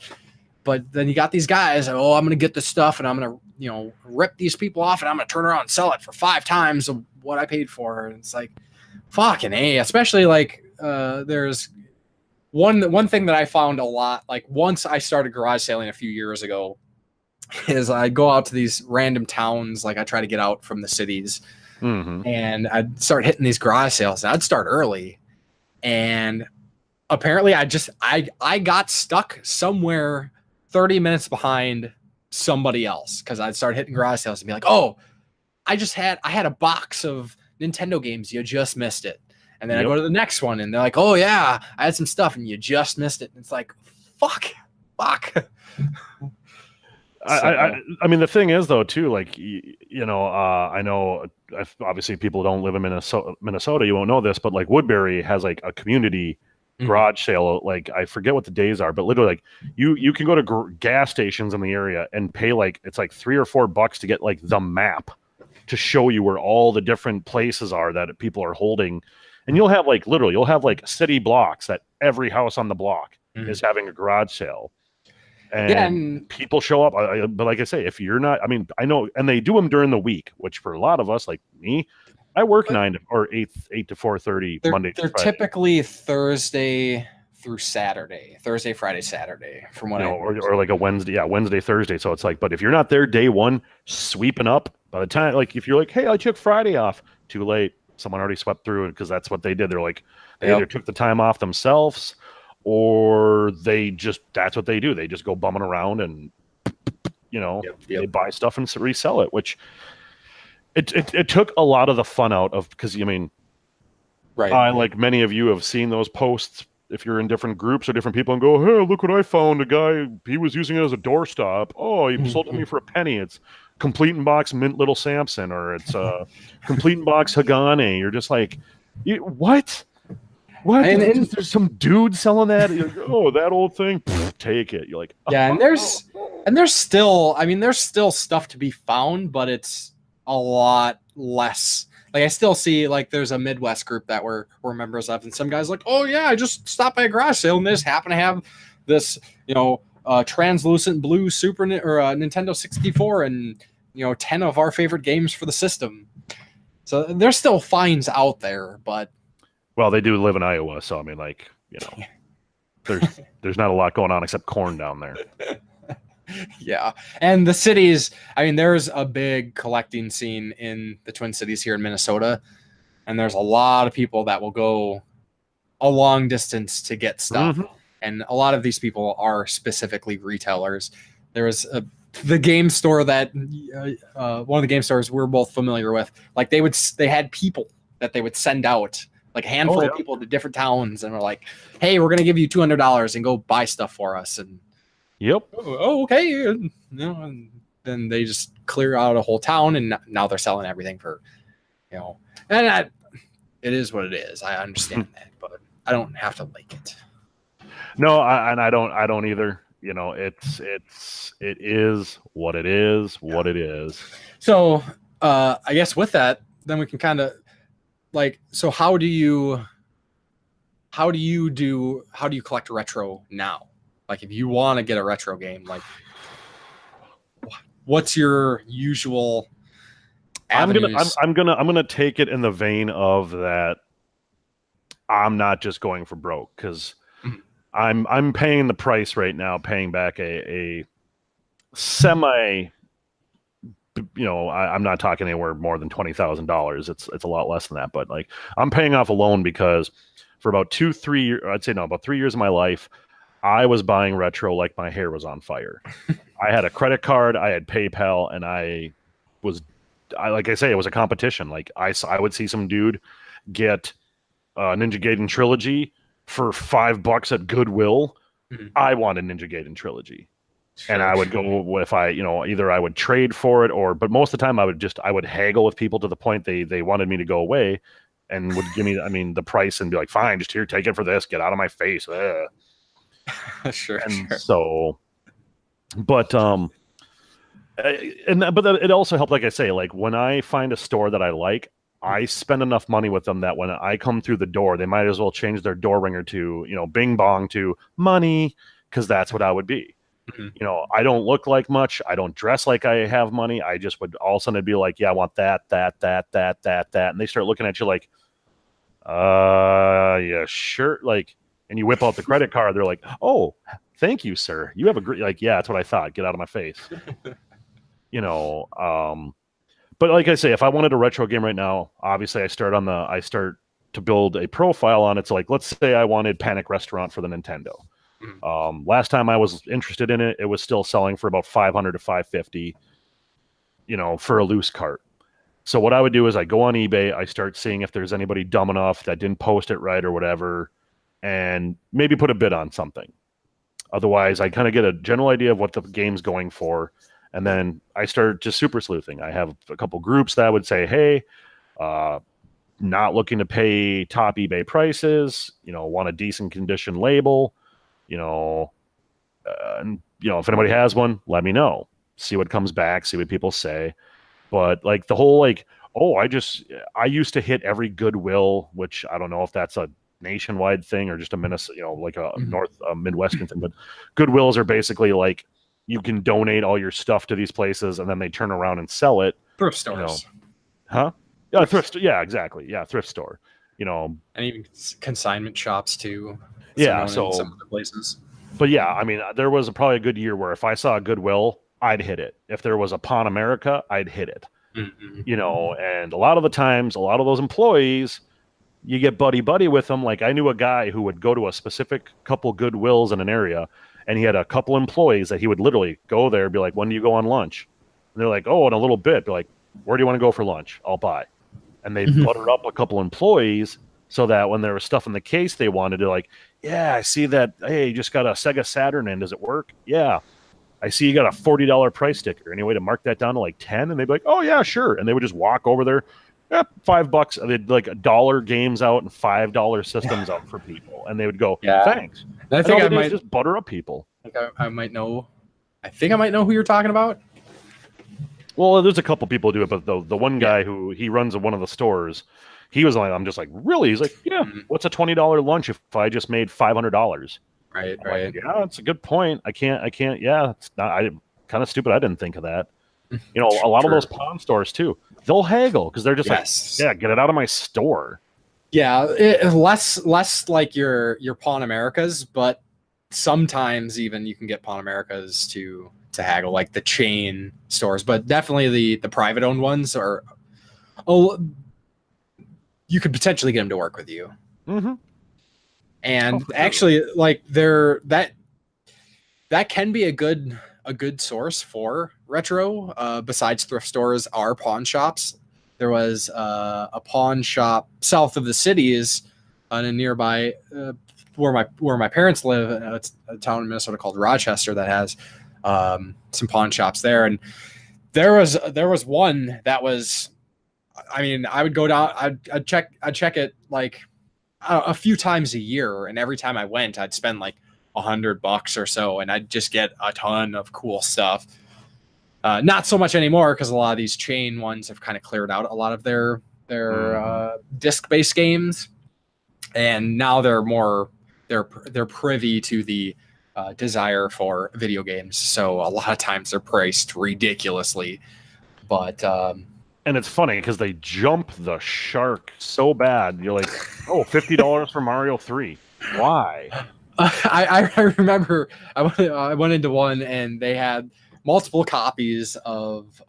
But then you got these guys, oh, I'm gonna get this stuff and I'm gonna rip these people off and I'm gonna turn around and sell it for 5 times of what I paid for. And it's like, fucking A. Especially like there's one thing that I found a lot, like once I started garage selling a few years ago, is I'd go out to these random towns. Like, I try to get out from the cities, and I'd start hitting these garage sales, and I'd start early. And apparently I got stuck somewhere 30 minutes behind somebody else, because I'd start hitting garage sales and be like, oh, I had a box of Nintendo games. You just missed it. And then I go to the next one, and they're like, oh yeah, I had some stuff and you just missed it. And it's like, fuck, Fuck. I mean, the thing is, though, too, like, I know obviously people don't live in Minnesota. You won't know this, but like Woodbury has like a community garage sale. Like, I forget what the days are, but literally, like, you can go to gas stations in the area and pay like it's like $3 or $4 to get like the map to show you where all the different places are that people are holding. And you'll have like city blocks that every house on the block is having a garage sale. And people show up. But like I say, if you're not, I mean, I know, and they do them during the week, which for a lot of us, like me, I work 8 to 4:30 Monday to Friday. They're typically Thursday through Saturday, Thursday, Friday, Saturday, from what or like a Wednesday, Thursday. So it's like, but if you're not there day one, sweeping up, by the time, like, if you're like, hey, I took Friday off, too late. Someone already swept through it, because that's what they did. They're like, they either took the time off themselves, or that's what they do. They just go bumming around and, they buy stuff and resell it, which it took a lot of the fun out of, because, I mean, right. Like many of you have seen those posts, if you're in different groups or different people, and go, hey, look what I found. A guy, he was using it as a doorstop. Oh, he sold it to me for a penny. It's complete in box mint little Samson, or it's complete in box Hagane. You're just like, what? What? And there's some dude selling that. You're like, oh, that old thing. Pfft, take it. You're like, yeah. And there's still stuff to be found, but it's a lot less. Like, I still see, like, there's a Midwest group that we're members of, and some guys like, oh yeah, I just stopped by a garage sale and they just happen to have this, translucent blue Nintendo 64 and 10 of our favorite games for the system. So there's still finds out there, but. Well, they do live in Iowa, so I mean, like, there's not a lot going on except corn down there. Yeah, and the cities, I mean, there's a big collecting scene in the Twin Cities here in Minnesota, and there's a lot of people that will go a long distance to get stuff, and a lot of these people are specifically retailers. There was the game store that one of the game stores we're both familiar with. Like, they had people that they would send out. Like a handful of people to different towns, and we're like, hey, we're going to give you $200 and go buy stuff for us. And okay. And then they just clear out a whole town, and now they're selling everything for, and it is what it is. I understand that, but I don't have to like it. No, I don't either. It is what it is, what it is. So, I guess with that, then we can kind of, like, so how do you collect retro now? Like, if you want to get a retro game, like, what's your usual avenues? I'm gonna take it in the vein of that. I'm not just going for broke, because I'm paying the price right now, paying back a semi. I'm not talking anywhere more than $20,000. It's a lot less than that, but like, I'm paying off a loan because for about 3 years, about 3 years of my life, I was buying retro like my hair was on fire. I had a credit card, I had PayPal, and like I say, it was a competition. Like, I would see some dude get Ninja Gaiden Trilogy for $5 at Goodwill. I want a Ninja Gaiden Trilogy. Sure. And I would go, if either I would trade for it, but most of the time I would haggle with people to the point they wanted me to go away, and would give me, the price, and be like, fine, just here, take it for this, get out of my face. Sure. And so, but it also helped, like I say, like, when I find a store that I like, I spend enough money with them that when I come through the door, they might as well change their door ringer to, bing bong to money, because that's what I would be. I don't look like much. I don't dress like I have money. I just would all of a sudden be like, yeah, I want that. And they start looking at you like, yeah, sure. Like, and you whip out the credit card. They're like, oh, thank you, sir. You have a great, like, yeah, that's what I thought. Get out of my face. But like I say, if I wanted a retro game right now, obviously I start to build a profile on it. So like, let's say I wanted Panic Restaurant for the Nintendo. Last time I was interested in it, it was still selling for about $500 to $550, for a loose cart. So what I would do is I go on eBay, I start seeing if there's anybody dumb enough that didn't post it right or whatever, and maybe put a bid on something. Otherwise, I kind of get a general idea of what the game's going for, and then I start just super sleuthing. I have a couple groups that would say, "Hey, not looking to pay top eBay prices. Want a decent condition label. And if anybody has one, let me know. See what comes back. See what people say." But like the whole I used to hit every Goodwill, which I don't know if that's a nationwide thing or just a Minnesota, like a Midwestern thing. But Goodwills are basically like you can donate all your stuff to these places, and then they turn around and sell it. Thrift stores, huh? Yeah, thrift. Yeah, exactly. Yeah, thrift store. And even consignment shops too. Yeah, in some other places. But yeah, I mean, there was probably a good year where if I saw a Goodwill, I'd hit it. If there was a Pawn America, I'd hit it. And a lot of the times, a lot of those employees, you get buddy with them. Like I knew a guy who would go to a specific couple Goodwills in an area, and he had a couple employees that he would literally go there and be like, "When do you go on lunch?" And they're like, "Oh, in a little bit." Be like, "Where do you want to go for lunch? I'll buy." And they butter up a couple employees so that when there was stuff in the case they wanted to, like, "Yeah, I see that. Hey, you just got a Sega Saturn in. Does it work?" "Yeah." "I see you got a $40 price sticker. Any way to mark that down to like 10?" And they'd be like, "Oh yeah, sure." And they would just walk over there. "Yeah, $5." They'd like $1 games out and $5 systems out for people. And they would go, "Thanks." And I think I might just butter up people. I might know. I think I might know who you're talking about. Well, there's a couple people who do it, but the one guy who he runs one of the stores, he was like, I'm just like, "Really?" He's like, "Yeah, what's a $20 lunch if I just made $500? Right. Like, yeah, that's a good point. I can't. Yeah, it's not. Kind of stupid. I didn't think of that. A lot of those pawn stores too, they'll haggle because they're just like, "Yeah, get it out of my store." Yeah, less like your Pawn Americas, but sometimes even you can get Pawn Americas to haggle, like the chain stores, but definitely the private owned ones are. Oh, you could potentially get them to work with you. And actually, like that can be a good source for retro. Besides thrift stores, are pawn shops. There was a pawn shop south of the cities, in a nearby where my parents live. It's a town in Minnesota called Rochester that has some pawn shops there, and there was one that was. I mean, I would go down. I'd check it like a few times a year, and every time I went, I'd spend like $100 or so, and I'd just get a ton of cool stuff. Not so much anymore because a lot of these chain ones have kind of cleared out a lot of their disc-based games, and now they're privy to the desire for video games. So a lot of times they're priced ridiculously, but. And it's funny because they jump the shark so bad. You're like, "Oh, $50 for Mario 3. Why?" I remember I went into one and they had multiple copies of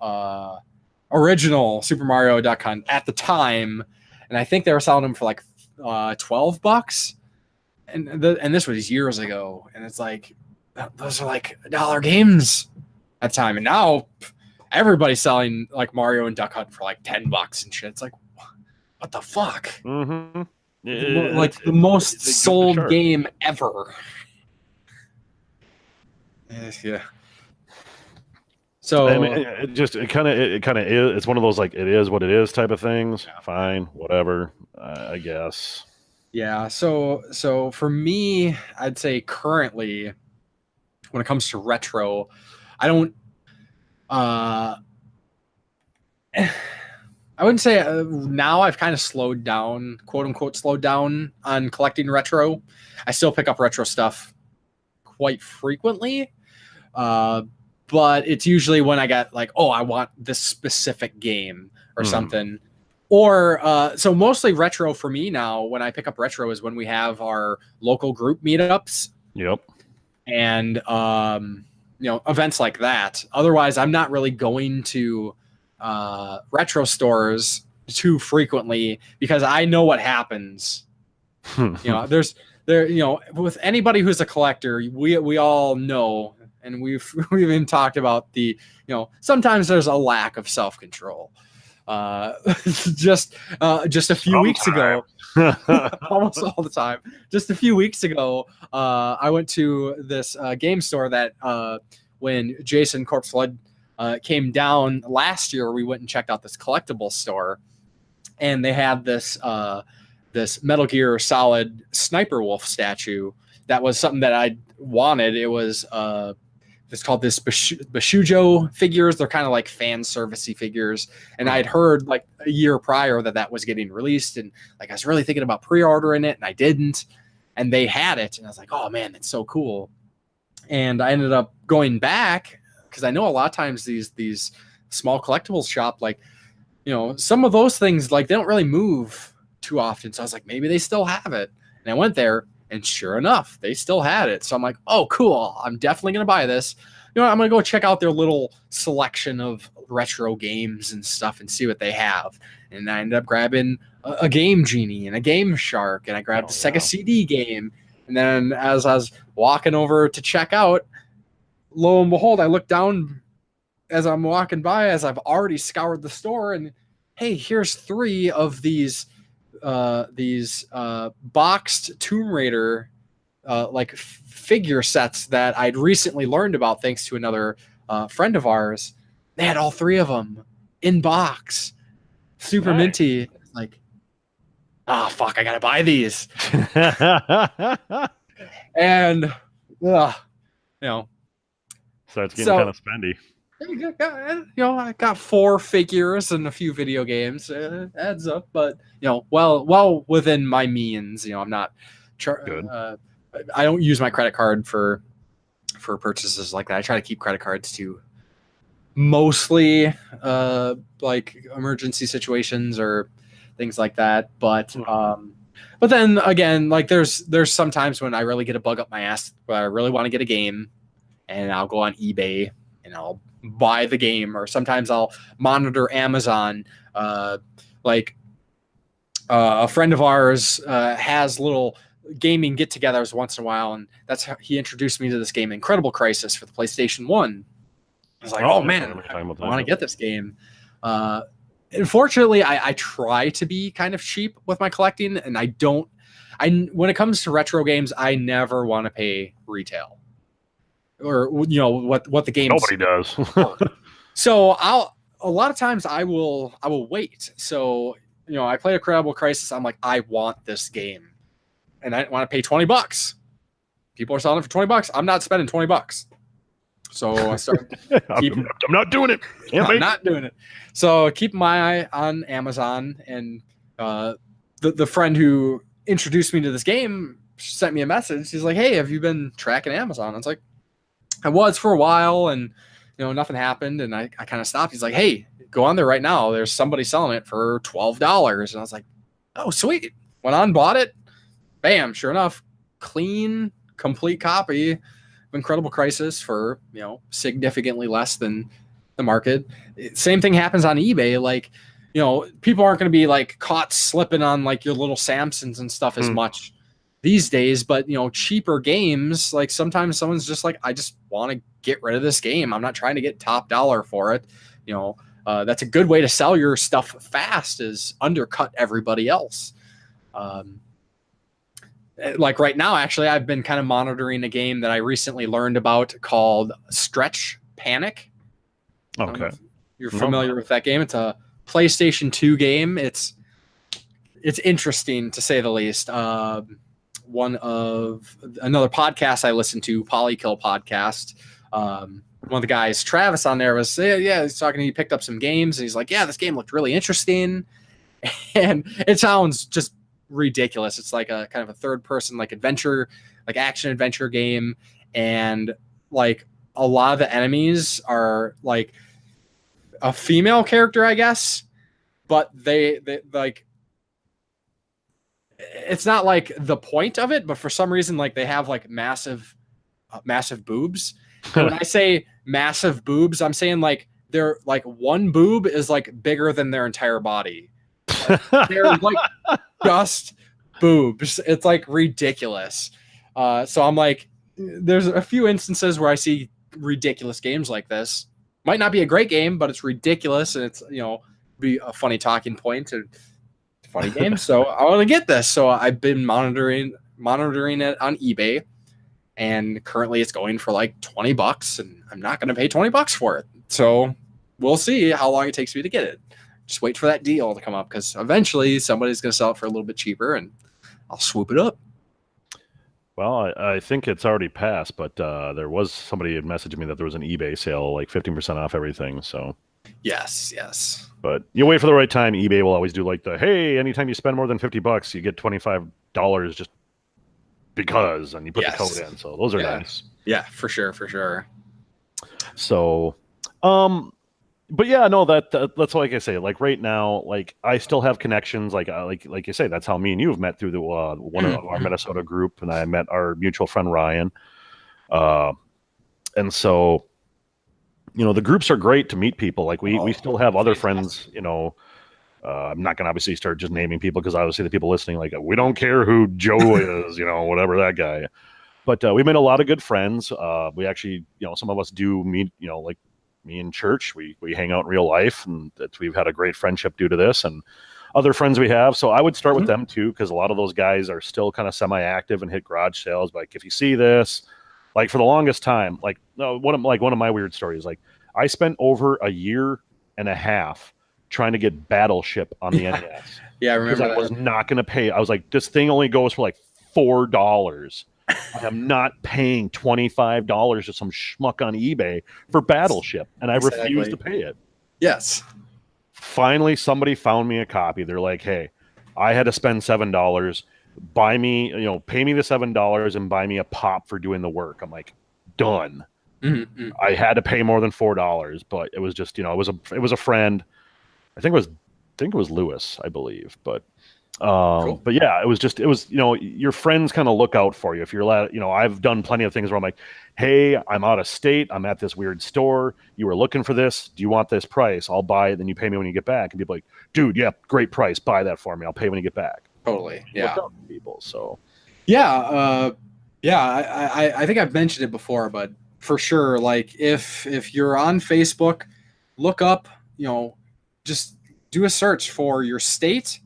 original Super Mario Duck Hunt at the time, and I think they were selling them for like $12. And this was years ago, and it's like those are like $1 games at the time, and now everybody's selling like Mario and Duck Hunt for like $10 and shit. It's like, what the fuck? Like the most sold game ever. Yeah. So I mean, it kind of is. It's one of those like it is what it is type of things. Yeah. Fine, whatever. I guess. Yeah. So for me, I'd say currently, when it comes to retro, I don't. I wouldn't say now I've kind of slowed down, quote unquote, slowed down on collecting retro. I still pick up retro stuff quite frequently, but it's usually when I get like, oh, I want this specific game or something. Or so mostly retro for me now, when I pick up retro is when we have our local group meetups. Yep. And events like that. Otherwise, I'm not really going to retro stores too frequently because I know what happens. With anybody who's a collector, we all know, and we've even talked about sometimes there's a lack of self-control. Just a few weeks ago, almost all the time. Just a few weeks ago, I went to this game store that when Jason Corpse Flood came down last year, we went and checked out this collectible store, and they had this this Metal Gear Solid Sniper Wolf statue that was something that I wanted. It was it's called this Bashujo figures. They're kind of like fan servicey figures. And I'd heard like a year prior that was getting released. And like, I was really thinking about pre-ordering it and I didn't, and they had it. And I was like, oh man, that's so cool. And I ended up going back because I know a lot of times these small collectibles shop, like, you know, some of those things, like they don't really move too often. So I was like, maybe they still have it. And I went there, and sure enough, they still had it. So I'm like, oh, cool. I'm definitely going to buy this. You know, I'm going to go check out their little selection of retro games and stuff and see what they have. And I ended up grabbing a Game Genie and a Game Shark, and I grabbed the Sega CD game. And then as I was walking over to check out, lo and behold, I looked down as I'm walking by, as I've already scoured the store, and hey, here's 3 of these boxed Tomb Raider like figure sets that I'd recently learned about thanks to another friend of ours. They had all 3 of them in box, super minty. Like, fuck, I gotta buy these. And you know, so it's getting kind of spendy. You know, I got 4 figures and a few video games. Adds up, but you know, well within my means. You know, I'm not. I don't use my credit card for purchases like that. I try to keep credit cards to mostly like emergency situations or things like that. But then again, like there's some times when I really get a bug up my ass where I really want to get a game, and I'll go on eBay and I'll buy the game, or sometimes I'll monitor Amazon. Like a friend of ours has little gaming get-togethers once in a while, and that's how he introduced me to this game, Incredible Crisis, for the PlayStation 1. I was like, oh man, I want to get this game. Unfortunately, I try to be kind of cheap with my collecting, and when it comes to retro games, I never want to pay retail. Or you know what the game. Nobody does. So a lot of times I will wait. So you know, I play Incredible Crisis. I'm like, I want this game, and I want to pay $20. People are selling it for $20. I'm not spending $20. So I start. I'm not doing it. I'm not doing it. So keep my eye on Amazon, and the friend who introduced me to this game sent me a message. He's like, hey, have you been tracking Amazon? I was like, I was for a while, and you know, nothing happened, and I kind of stopped. He's like, hey, go on there right now. There's somebody selling it for $12. And I was like, oh, sweet. Went on, bought it. Bam, sure enough, clean, complete copy of Incredible Crisis for, you know, significantly less than the market. Same thing happens on eBay. Like, you know, people aren't going to be like caught slipping on like your little Samsons and stuff as much these days, but you know, cheaper games, like sometimes someone's just like, I just want to get rid of this game. I'm not trying to get top dollar for it. You know, that's a good way to sell your stuff fast, is undercut everybody else. Like right now, actually, I've been kind of monitoring a game that I recently learned about called Stretch Panic. Okay. You're familiar with that game? It's a PlayStation 2 game. It's interesting to say the least. One of another podcast I listened to, Polykill Podcast. One of the guys, Travis, on there was, he's talking. He picked up some games, and he's like, yeah, this game looked really interesting, and it sounds just ridiculous. It's like a kind of a third person, like adventure, like action adventure game, and like a lot of the enemies are like a female character, I guess, but they like. It's not like the point of it, but for some reason, like they have like massive boobs. And when I say massive boobs, I'm saying like they're like one boob is like bigger than their entire body. Like, they're like just boobs. It's like ridiculous. So I'm like, there's a few instances where I see ridiculous games like this. Might not be a great game, but it's ridiculous, and it's, you know, be a funny talking point to funny game. So I want to get this. So I've been monitoring it on eBay, and currently it's going for like $20, and I'm not going to pay $20 for it. So we'll see how long it takes me to get it. Just wait for that deal to come up, because eventually somebody's going to sell it for a little bit cheaper, and I'll swoop it up. Well, I think it's already passed, but there was somebody had messaged me that there was an eBay sale, like 15% off everything. So yes. But you wait for the right time. eBay will always do like hey, anytime you spend more than $50, you get $25 just because, and you put the code in. So those are nice. Yeah, for sure. So, but yeah, no, that's like I say. Like right now, like I still have connections. Like you say, that's how me and you have met through the one of our Minnesota group, and I met our mutual friend Ryan. And so, the groups are great to meet people. Like we still have other friends. I'm not going to obviously start just naming people, because obviously the people listening, like, we don't care who Joe is, whatever that guy. But we made a lot of good friends. We actually, some of us do meet, like me in church. We hang out in real life, and we've had a great friendship due to this, and other friends we have. So I would start with them too, because a lot of those guys are still kind of semi-active and hit garage sales. Like if you see this, like for the longest time, one of my weird stories, like I spent over a year and a half trying to get Battleship on the NES. Yeah, I remember. Because I was not going to pay. I was like, this thing only goes for like $4. I'm not paying $25 to some schmuck on eBay for Battleship, and I refused to pay it. Yes. Finally, somebody found me a copy. They're like, hey, I had to spend $7. Buy me, pay me the $7 and buy me a pop for doing the work. I'm like, done. Mm-hmm. I had to pay more than $4, but it was just, it was a friend. I think it was Lewis, I believe, but. Cool. But yeah, it was your friends kind of look out for you. If you're allowed, I've done plenty of things where I'm like, hey, I'm out of state, I'm at this weird store, you were looking for this, do you want this price? I'll buy it, then you pay me when you get back. And people like, dude, yeah, great price, buy that for me, I'll pay when you get back. Totally. Yeah. People, so I think I've mentioned it before, but for sure, like if you're on Facebook, look up, just do a search for your state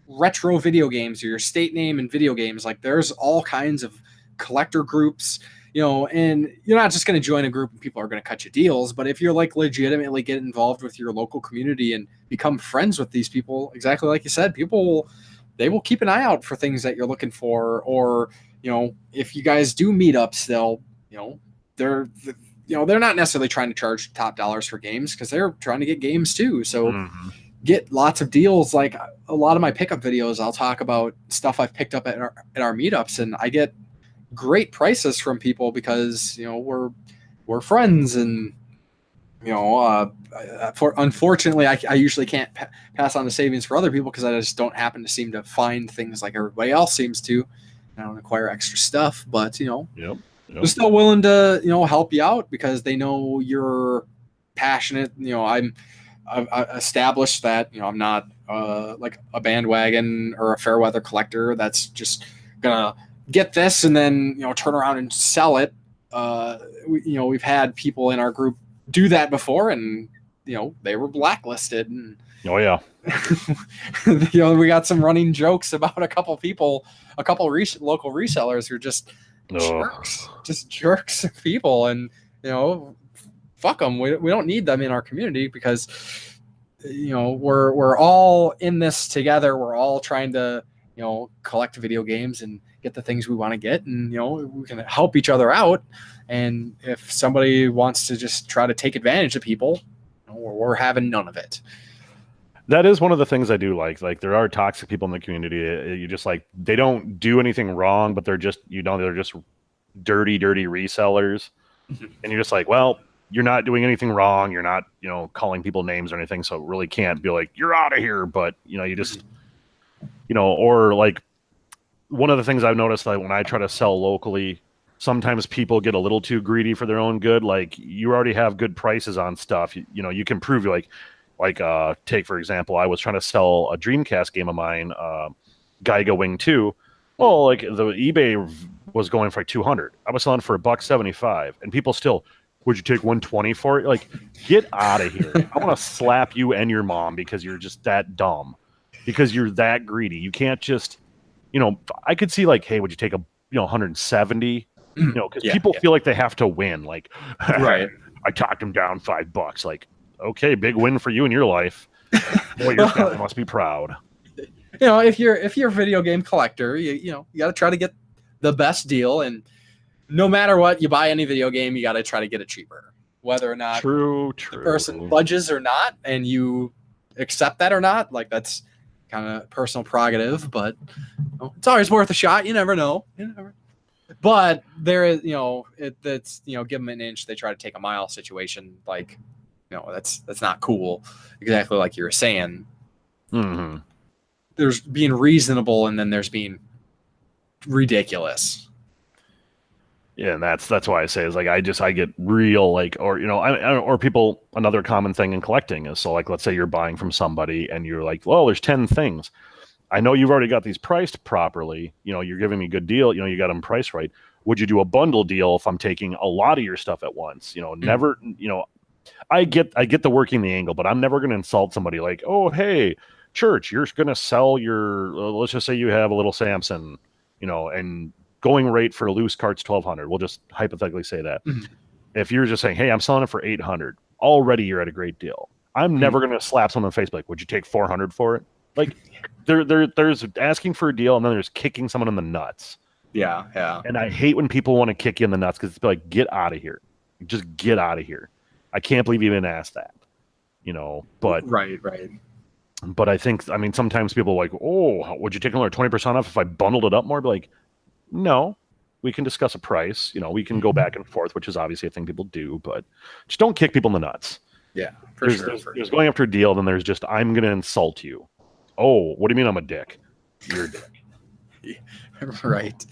retro video games, or your state name in video games. Like there's all kinds of collector groups, and you're not just going to join a group and people are going to cut you deals, but if you're like legitimately get involved with your local community and become friends with these people, exactly like you said, they will keep an eye out for things that you're looking for. Or if you guys do meetups, they're not necessarily trying to charge top dollars for games, because they're trying to get games too. So get lots of deals. Like a lot of my pickup videos, I'll talk about stuff I've picked up at our meetups, and I get great prices from people because we're friends. And unfortunately, I usually can't pass on the savings for other people, because I just don't happen to seem to find things like everybody else seems to. I don't acquire extra stuff, but Yep. they're still willing to help you out because they know you're passionate. I've established that I'm not like a bandwagon or a fair weather collector that's just gonna get this and then turn around and sell it. We've had people in our group do that before, and they were blacklisted. And oh yeah, we got some running jokes about a couple local resellers who are just jerks of people, and fuck them. We don't need them in our community, because we're all in this together. We're all trying to collect video games and get the things we want to get, and we can help each other out. And if somebody wants to just try to take advantage of people, we're having none of it. That is one of the things I do like. Like there are toxic people in the community. You just like, they don't do anything wrong, but they're just they're just dirty resellers. And you're just like, well, you're not doing anything wrong. You're not, calling people names or anything. So it really can't be like, you're out of here. But, you just, or like one of the things I've noticed, like when I try to sell locally, sometimes people get a little too greedy for their own good. Like you already have good prices on stuff. You can prove take, for example, I was trying to sell a Dreamcast game of mine, Gaiga Wing 2. Well, like the eBay was going for like 200. I was selling for $175, and people still, would you take 120 for it? Like, get out of here. I want to slap you and your mom because you're just that dumb. because you're that greedy. You can't just, I could see like, hey, would you take a 170? Because people feel like they have to win. Like, right. I talked him down $5. Like, okay, big win for you in your life. Boy, your family must be proud. If you're a video game collector, you got to try to get the best deal, and no matter what you buy any video game, you got to try to get it cheaper, whether or not true the person budges or not, and you accept that or not. Like, that's kind of personal prerogative, but it's always worth a shot. You never know. But there is, it's give them an inch, they try to take a mile situation. Like, that's not cool. Exactly like you were saying. Mm-hmm. There's being reasonable, and then there's being ridiculous. Yeah, and that's why I say is like I get real like, or or people, another common thing in collecting is, so like, let's say you're buying from somebody and you're like, well, there's 10 things. I know you've already got these priced properly. You're giving me a good deal. You got them priced right. Would you do a bundle deal if I'm taking a lot of your stuff at once? Never. I get the working the angle, but I'm never going to insult somebody like, oh, hey, church, you're going to sell your. Let's just say you have a little Samson, and going rate for loose cart's $1,200. We'll just hypothetically say that. Mm-hmm. If you're just saying, hey, I'm selling it for $800, already you're at a great deal. I'm never going to slap someone in the face like, would you take $400 for it? Like, there's asking for a deal, and then there's kicking someone in the nuts. Yeah. And I hate when people want to kick you in the nuts, because it's like, get out of here. Just get out of here. I can't believe you even asked that. But right. But I think, sometimes people are like, oh, would you take another 20% off if I bundled it up more? I'd be like, no, we can discuss a price. We can go back and forth, which is obviously a thing people do, but just don't kick people in the nuts. Yeah, there's going after a deal, then there's just, I'm going to insult you. Oh, what do you mean I'm a dick? You're a dick. Right.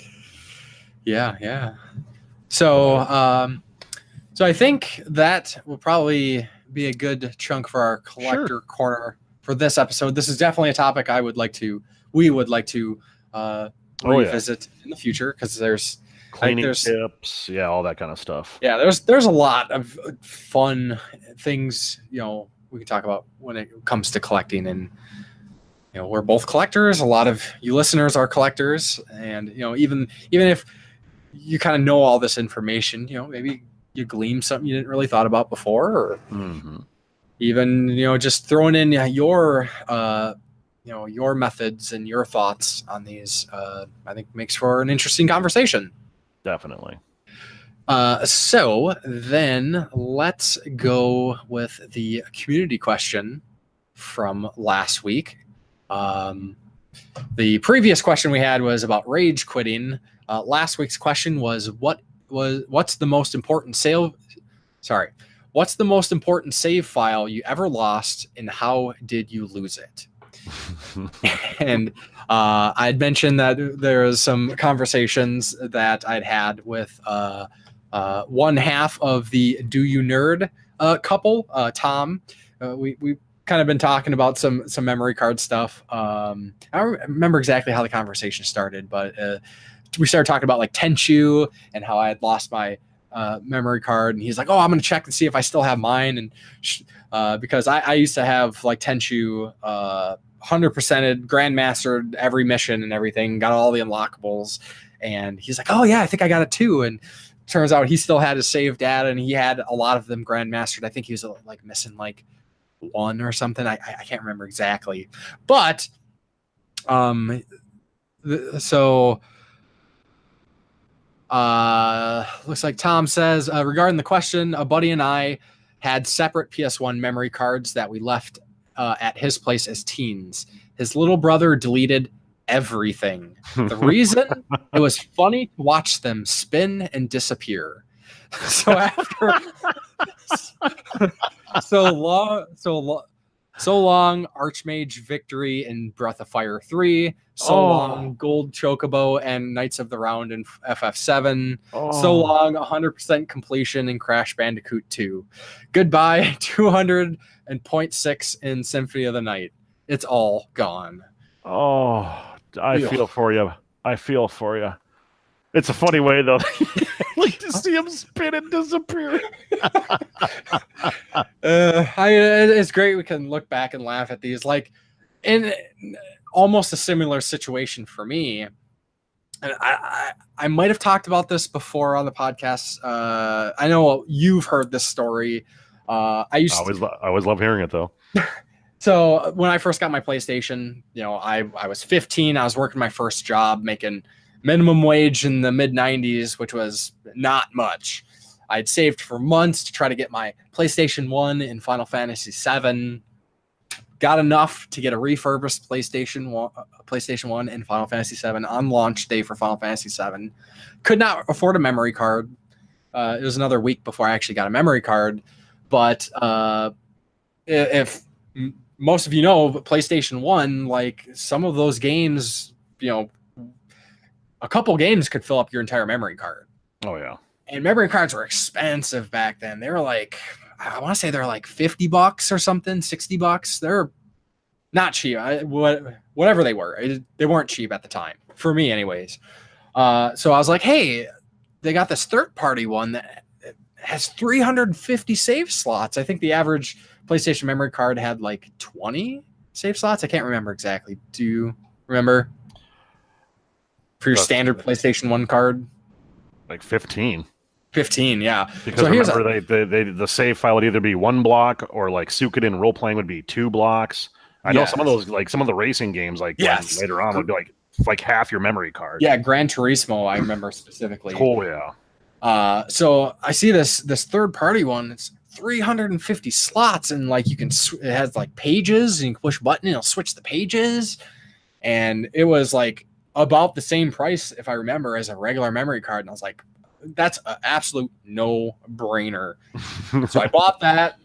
Yeah. So I think that will probably be a good chunk for our collector corner for this episode. This is definitely a topic we would like to revisit in the future, because there's cleaning tips, all that kind of stuff. Yeah, there's a lot of fun things we can talk about when it comes to collecting, and we're both collectors. A lot of you listeners are collectors, and even if you kind of know all this information, maybe you glean something you didn't really thought about before, or even just throwing in your methods and your thoughts on these, I think makes for an interesting conversation. Definitely. So then let's go with the community question from last week. The previous question we had was about rage quitting. Last week's question was what's the most important save file you ever lost, and how did you lose it? And I'd mentioned that there was some conversations that I'd had with one half of the Do You Nerd couple, Tom. We kind of been talking about some memory card stuff. I don't remember exactly how the conversation started, but we started talking about like Tenchu and how I had lost my memory card, and he's like, oh, I'm going to check and see if I still have mine. And because I used to have like Tenchu 100%ed, grandmastered every mission and everything, got all the unlockables. And he's like, oh yeah, I think I got it too. And turns out he still had his save data, and he had a lot of them grandmastered. I think he was like missing like one or something. I can't remember exactly, but looks like Tom says, regarding the question, a buddy and I had separate PS1 memory cards that we left at his place as teens. His little brother deleted everything. The reason? It was funny to watch them spin and disappear. So after so long Archmage Victory and Breath of Fire 3, long Gold Chocobo and Knights of the Round in FF7, so long 100% completion in Crash Bandicoot 2. Goodbye 200.6 in Symphony of the Night. It's all gone. I feel for you. It's a funny way, though. Like to see him spin and disappear. It's great. We can look back and laugh at these. Like, in almost a similar situation for me. And I might have talked about this before on the podcast. I know you've heard this story. I always love hearing it though. So when I first got my PlayStation, I was 15. I was working my first job, making minimum wage in the mid 90s, which was not much. I'd saved for months to try to get my PlayStation 1 and Final Fantasy 7. Got enough to get a refurbished PlayStation 1 and Final Fantasy 7 on launch day for Final Fantasy 7. Could not afford a memory card. It was another week before I actually got a memory card. But if most of you know, PlayStation 1, like some of those games, a couple games could fill up your entire memory card. Oh, yeah. And memory cards were expensive back then. They were like, I want to say they're like $50 or something, $60. They're not cheap. Whatever they were, they weren't cheap at the time for me, anyways. So I was like, hey, they got this third-party one that has 350 save slots. I think the average PlayStation memory card had like 20 save slots. I can't remember exactly. Do you remember for your standard PlayStation 1 card? Like 15. 15, yeah. Because so remember, the save file would either be 1 block or like Suikoden role playing would be 2 blocks. I know some of those, like some of the racing games, like later on would be like half your memory card. Yeah, Gran Turismo, I remember specifically. Oh yeah. So I see this third party one. It's 350 slots, and like it has like pages, and you can push a button and it'll switch the pages. And it was like about the same price, if I remember, as a regular memory card. And I was like, that's an absolute no-brainer. So I bought that.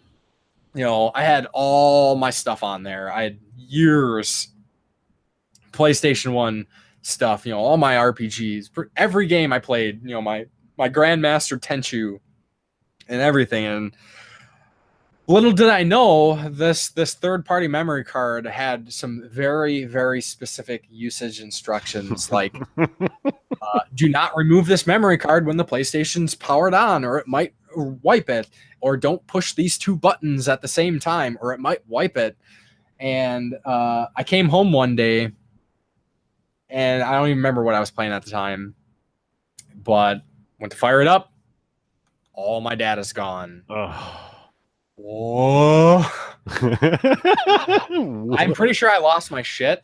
I had all my stuff on there. I had years PlayStation 1 stuff, all my RPGs, for every game I played, my Grandmaster Tenchu and everything. And little did I know, this third-party memory card had some very, very specific usage instructions, like do not remove this memory card when the PlayStation's powered on, or it might wipe it, or don't push these 2 buttons at the same time, or it might wipe it. And I came home one day, and I don't even remember what I was playing at the time, but went to fire it up. All my data's gone. Whoa. I'm pretty sure I lost my shit.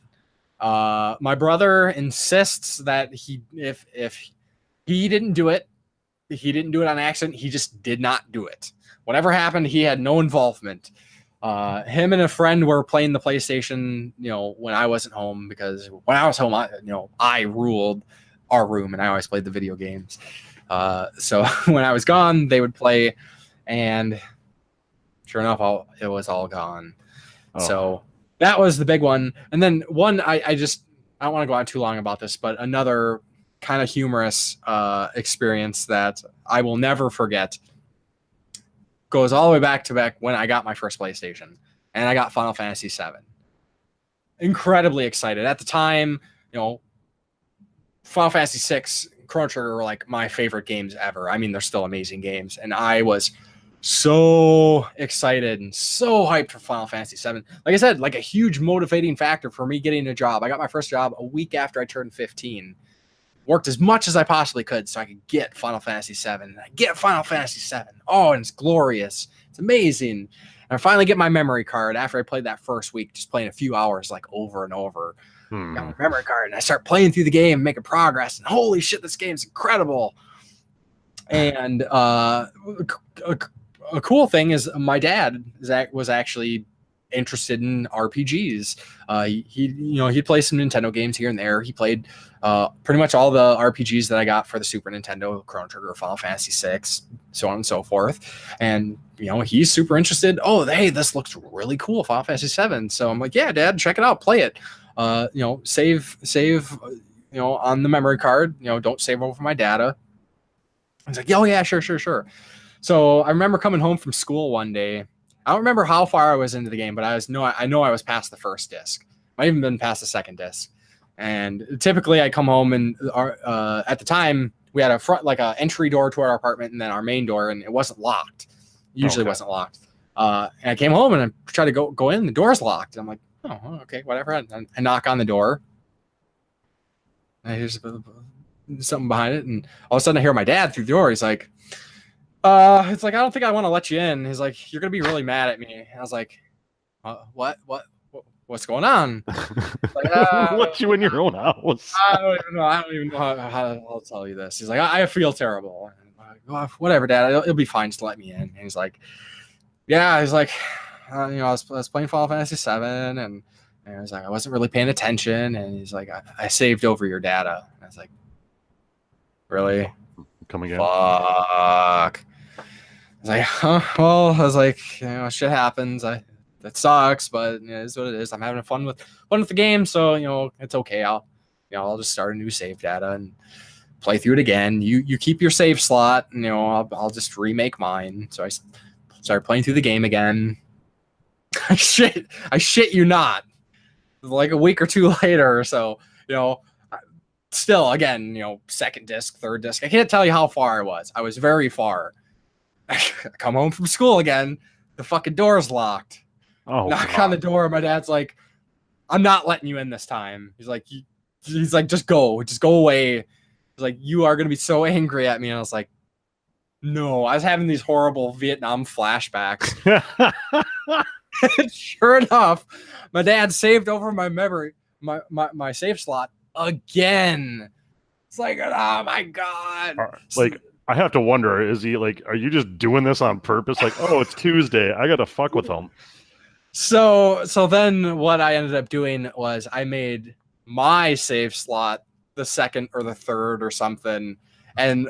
My brother insists that if he didn't do it, he didn't do it on accident. He just did not do it. Whatever happened, he had no involvement. Him and a friend were playing the PlayStation, when I wasn't home, because when I was home, I ruled our room and I always played the video games. So when I was gone, they would play, and sure enough, it was all gone. So that was the big one. And then one, I don't want to go on too long about this, but another kind of humorous experience that I will never forget goes all the way back when I got my first PlayStation, and I got Final Fantasy 7. Incredibly excited. At the time, Final Fantasy 6, Chrono Trigger were like my favorite games ever. I mean, they're still amazing games, and I was so excited and so hyped for Final Fantasy 7. Like I said, like a huge motivating factor for me getting a job. I got my first job a week after I turned 15. Worked as much as I possibly could so I could get Final Fantasy 7. And I get Final Fantasy 7. Oh, and it's glorious. It's amazing. And I finally get my memory card after I played that first week, just playing a few hours like over and over. Got my memory card, and I start playing through the game, making progress, and holy shit, this game's incredible. And a cool thing is my dad was actually interested in RPGs. He'd play some Nintendo games here and there. He played pretty much all the RPGs that I got for the Super Nintendo, Chrono Trigger, Final Fantasy 6, so on and so forth. And he's super interested. Oh, hey, this looks really cool, Final Fantasy 7. So I'm like, yeah, Dad, check it out, play it. Save on the memory card. Don't save over my data. I was like, oh yeah, sure. So I remember coming home from school one day. I don't remember how far I was into the game, but I know I was past the first disc. Might even been past the second disc. And typically I come home, and at the time we had a entry door to our apartment, and then our main door, and it wasn't locked. Usually wasn't locked. And I came home and I tried to go in, the door's locked. And I'm like, oh, okay, whatever. And I knock on the door. And I hear something behind it, and all of a sudden I hear my dad through the door. He's like, it's like, I don't think I want to let you in. He's like, you're gonna be really mad at me. And I was like, what's going on? Like, let you in your own house. I don't even know how I'll tell you this. He's like, I feel terrible. I'm like, well, whatever, Dad. It'll be fine. Just let me in. And he's like, yeah. He's like, I was playing Final Fantasy VII, and I was like, I wasn't really paying attention. And he's like, I saved over your data. And I was like, really? Come again? Fuck. I was like, huh? Well, I was like, shit happens. That sucks, but it is what it is. I'm having fun with the game, so it's okay. I'll just start a new save data and play through it again. You keep your save slot, and I'll just remake mine. So I started playing through the game again. I shit you not. Like a week or two later or so, still again, second disc, third disc. I can't tell you how far I was. I was very far. I come home from school again. The fucking door's locked. Oh, knock on the door. My dad's like, I'm not letting you in this time. He's like, just go away. He's like, you are going to be so angry at me. And I was like, no, I was having these horrible Vietnam flashbacks. Sure enough, my dad saved over my memory, my save slot again. It's like, oh my God. Like, I have to wonder, is he like, are you just doing this on purpose? Like, oh, it's Tuesday. I got to fuck with him. So then what I ended up doing was I made my save slot the second or the third or something. And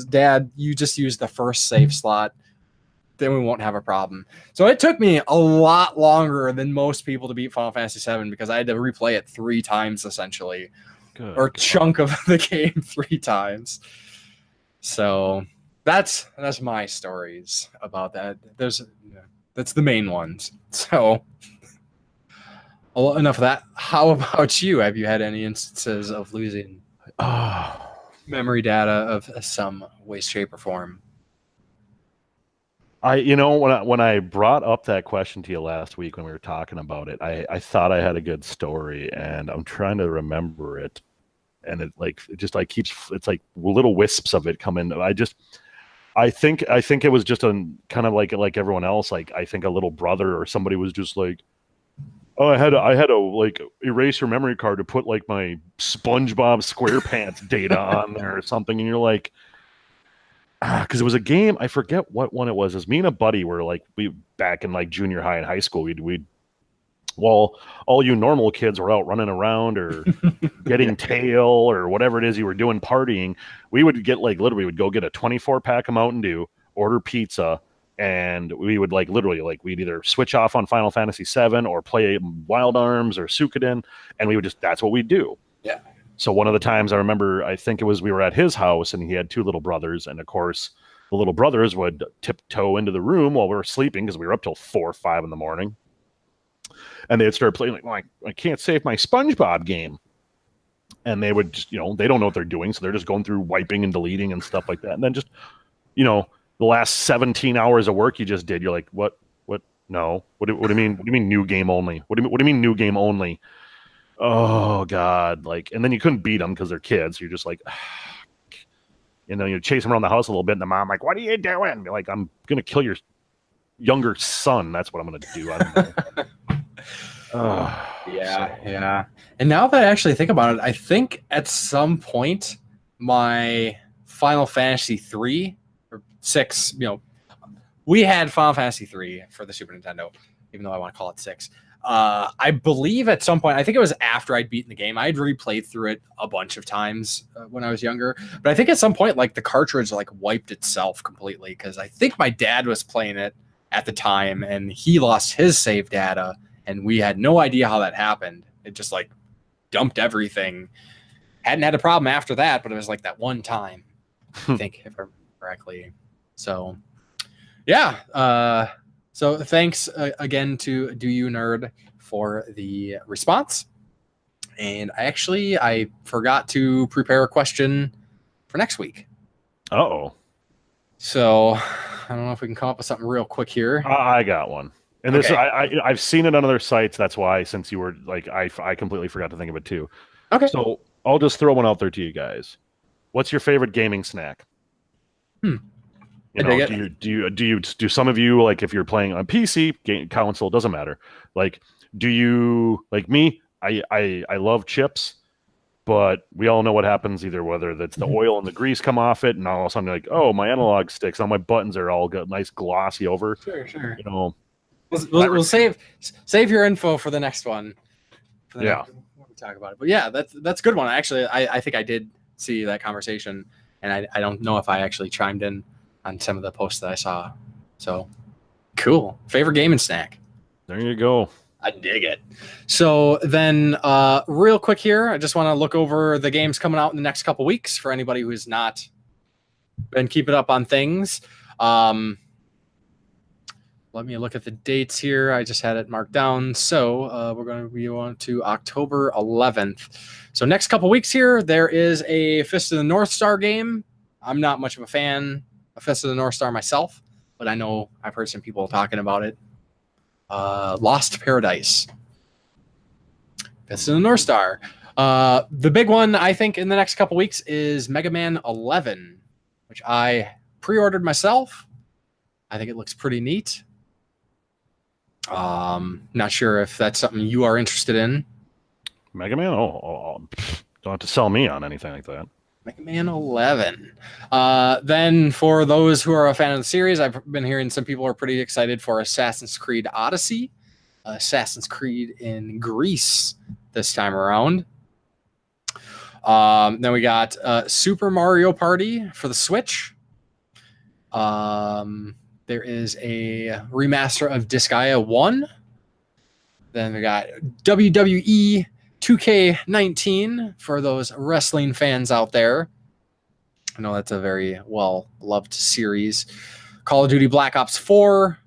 Dad, you just use the first save slot. Then we won't have a problem. So it took me a lot longer than most people to beat Final Fantasy VII because I had to replay it 3 times essentially. Good or God. Chunk of the game 3 times. So that's my stories about that. That's the main ones. So enough of that. How about you? Have you had any instances of losing memory data of some way, shape, or form? When I brought up that question to you last week when we were talking about it, I thought I had a good story, and I'm trying to remember it. And it's like little wisps of it come in. I think it was just a kind of like everyone else. Like, I think a little brother or somebody was just like, oh, I had to like erase your memory card to put like my SpongeBob SquarePants data on there or something. And you're like, because it was a game, I forget what one it was. It was me and a buddy were like, we back in like junior high and high school, we'd all you normal kids were out running around or getting tail or whatever it is you were doing partying. We would get we would go get a 24-pack of Mountain Dew, order pizza, and we would we'd either switch off on Final Fantasy VII or play Wild Arms or Suikoden, and we would that's what we'd do. Yeah. So one of the times I remember, I think it was we were at his house and he had 2 little brothers, and of course the little brothers would tiptoe into the room while we were sleeping because we were up till 4 or 5 in the morning. And they'd start playing I can't save my SpongeBob game. And they would just, they don't know what they're doing. So they're just going through wiping and deleting and stuff like that. And then just, the last 17 hours of work you just did, you're like, what, no, what do you mean? What do you mean new game only? What do you mean new game only? Oh God. And then you couldn't beat them because they're kids. You're just like, you chase them around the house a little bit. And the mom like, what are you doing? You're like, I'm going to kill your younger son. That's what I'm going to do. I don't know. Yeah. And now that I actually think about it, I think at some point my Final Fantasy 3 or 6, we had Final Fantasy 3 for the Super Nintendo, even though I want to call it 6. I believe at some point, I think it was after I'd beaten the game, I'd replayed through it a bunch of times when I was younger. But I think at some point, the cartridge wiped itself completely because I think my dad was playing it at the time and he lost his save data. And we had no idea how that happened. It just dumped everything. Hadn't had a problem after that, but it was that one time, I think, if I remember correctly. So, yeah. So thanks again to Do You Nerd for the response. And I forgot to prepare a question for next week. Uh-oh. So I don't know if we can come up with something real quick here. I got one. And this, I've seen it on other sites. That's why, since you were like, I completely forgot to think of it too. Okay. So I'll just throw one out there to you guys. What's your favorite gaming snack? You know, do some of you, like, if you're playing on PC, console, doesn't matter. Like, do you, like me? I love chips, but we all know what happens, either whether that's the oil and the grease come off it, and all of a sudden you're like, oh, my analog sticks, all my buttons are all got nice glossy over. Sure. You know, we'll save your info for the next one. Yeah. When we talk about it. But yeah, that's a good one. Actually, I think I did see that conversation, and I don't know if I actually chimed in on some of the posts that I saw. So cool. Favorite gaming snack. There you go. I dig it. So then real quick here, I just want to look over the games coming out in the next couple weeks for anybody who's not been keeping up on things. Let me look at the dates here. I just had it marked down. So we're going to be on to October 11th. So next couple weeks here, there is a Fist of the North Star game. I'm not much of a fan of Fist of the North Star myself, but I know I've heard some people talking about it. Lost Paradise. Fist of the North Star. The big one, I think, in the next couple weeks is Mega Man 11, which I pre-ordered myself. I think it looks pretty neat. Not sure if that's something you are interested in. Mega Man? Oh, don't have to sell me on anything like that. Mega Man 11. Then for those who are a fan of the series, I've been hearing some people are pretty excited for Assassin's Creed Odyssey. Assassin's Creed in Greece this time around. Then we got Super Mario Party for the Switch. There is a remaster of Disgaea 1. Then we got WWE 2K19 for those wrestling fans out there. I know that's a very well-loved series. Call of Duty Black Ops 4,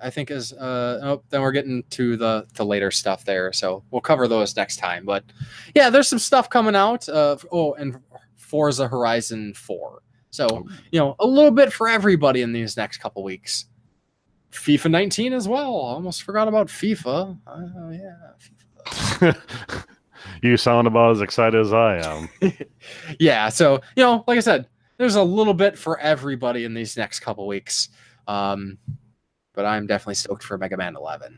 I think is... then we're getting to the later stuff there, so we'll cover those next time. But yeah, there's some stuff coming out. And Forza Horizon 4. So, a little bit for everybody in these next couple weeks. FIFA 19 as well. Almost forgot about FIFA. FIFA. You sound about as excited as I am. Yeah, so, like I said, there's a little bit for everybody in these next couple weeks. But I'm definitely stoked for Mega Man 11.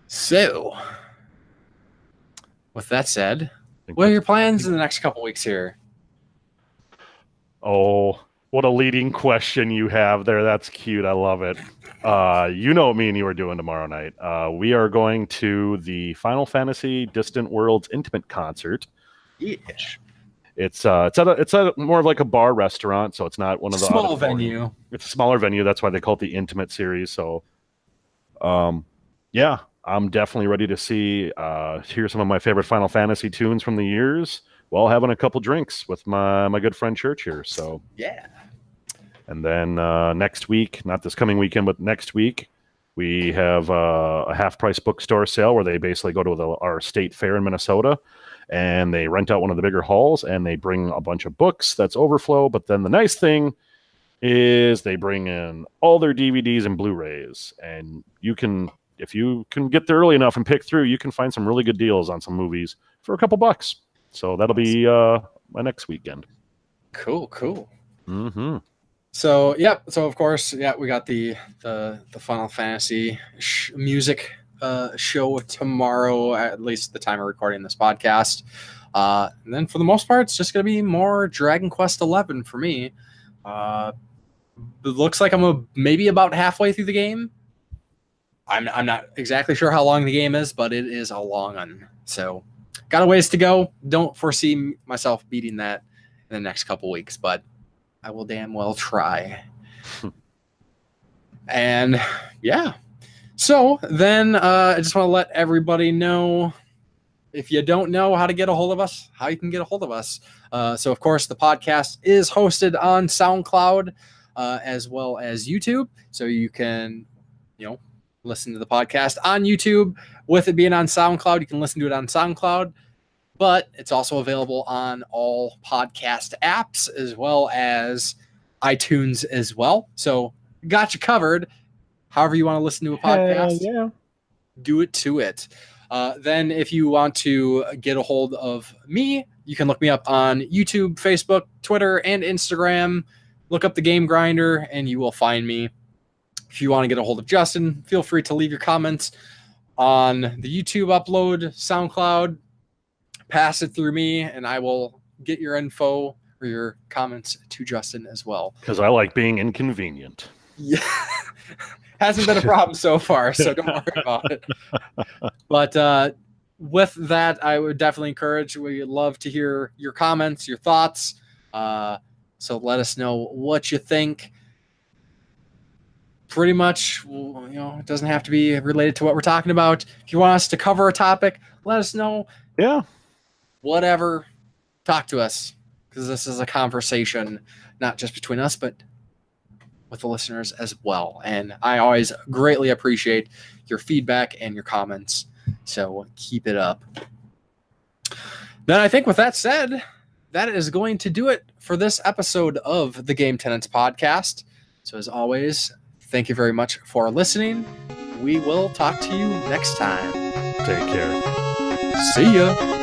So, with that said, what are your plans in the next couple weeks here? Oh, what a leading question you have there. That's cute. I love it. You know what me and you are doing tomorrow night. We are going to the Final Fantasy Distant Worlds Intimate Concert. Yeah. It's at more of like a bar restaurant, so it's not one of the small venue. It's a smaller venue. That's why they call it the Intimate series. So, yeah, I'm definitely ready to hear some of my favorite Final Fantasy tunes from the years while having a couple drinks with my good friend Church here. So yeah. And then next week, not this coming weekend, but next week, we have a half-price bookstore sale where they basically go to our state fair in Minnesota, and they rent out one of the bigger halls, and they bring a bunch of books. That's overflow. But then the nice thing is they bring in all their DVDs and Blu-rays, and if you can get there early enough and pick through, you can find some really good deals on some movies for a couple bucks. So that'll be my next weekend. Cool. Mm-hmm. So, So, of course, we got the Final Fantasy music show tomorrow, at least the time of recording this podcast. And then for the most part, it's just going to be more Dragon Quest 11 for me. It looks like I'm maybe about halfway through the game. I'm not exactly sure how long the game is, but it is a long one. So, got a ways to go. Don't foresee myself beating that in the next couple weeks, but I will damn well try. And yeah. So then I just want to let everybody know, if you don't know how to get a hold of us, how you can get a hold of us. So, of course, the podcast is hosted on SoundCloud as well as YouTube. So you can, listen to the podcast on YouTube. With it being on SoundCloud, you can listen to it on SoundCloud. But it's also available on all podcast apps as well as iTunes as well. So got you covered. however you want to listen to a podcast, yeah. do it to it. Then if you want to get a hold of me, you can look me up on YouTube, Facebook, Twitter, and Instagram. Look up the Game Grinder and you will find me. If you want to get a hold of Justin, feel free to leave your comments on the YouTube upload, SoundCloud. Pass it through me and I will get your info or your comments to Justin as well. Because I like being inconvenient. Yeah. Hasn't been a problem so far, so don't worry about it. But with that, I would definitely encourage, we'd love to hear your comments, your thoughts. So let us know what you think. Pretty much, it doesn't have to be related to what we're talking about. If you want us to cover a topic, let us know. Yeah. Whatever. Talk to us, because this is a conversation, not just between us, but with the listeners as well. And I always greatly appreciate your feedback and your comments. So keep it up. Then I think with that said, that is going to do it for this episode of the Game Tenants Podcast. So as always, thank you very much for listening. We will talk to you next time. Take care. See ya.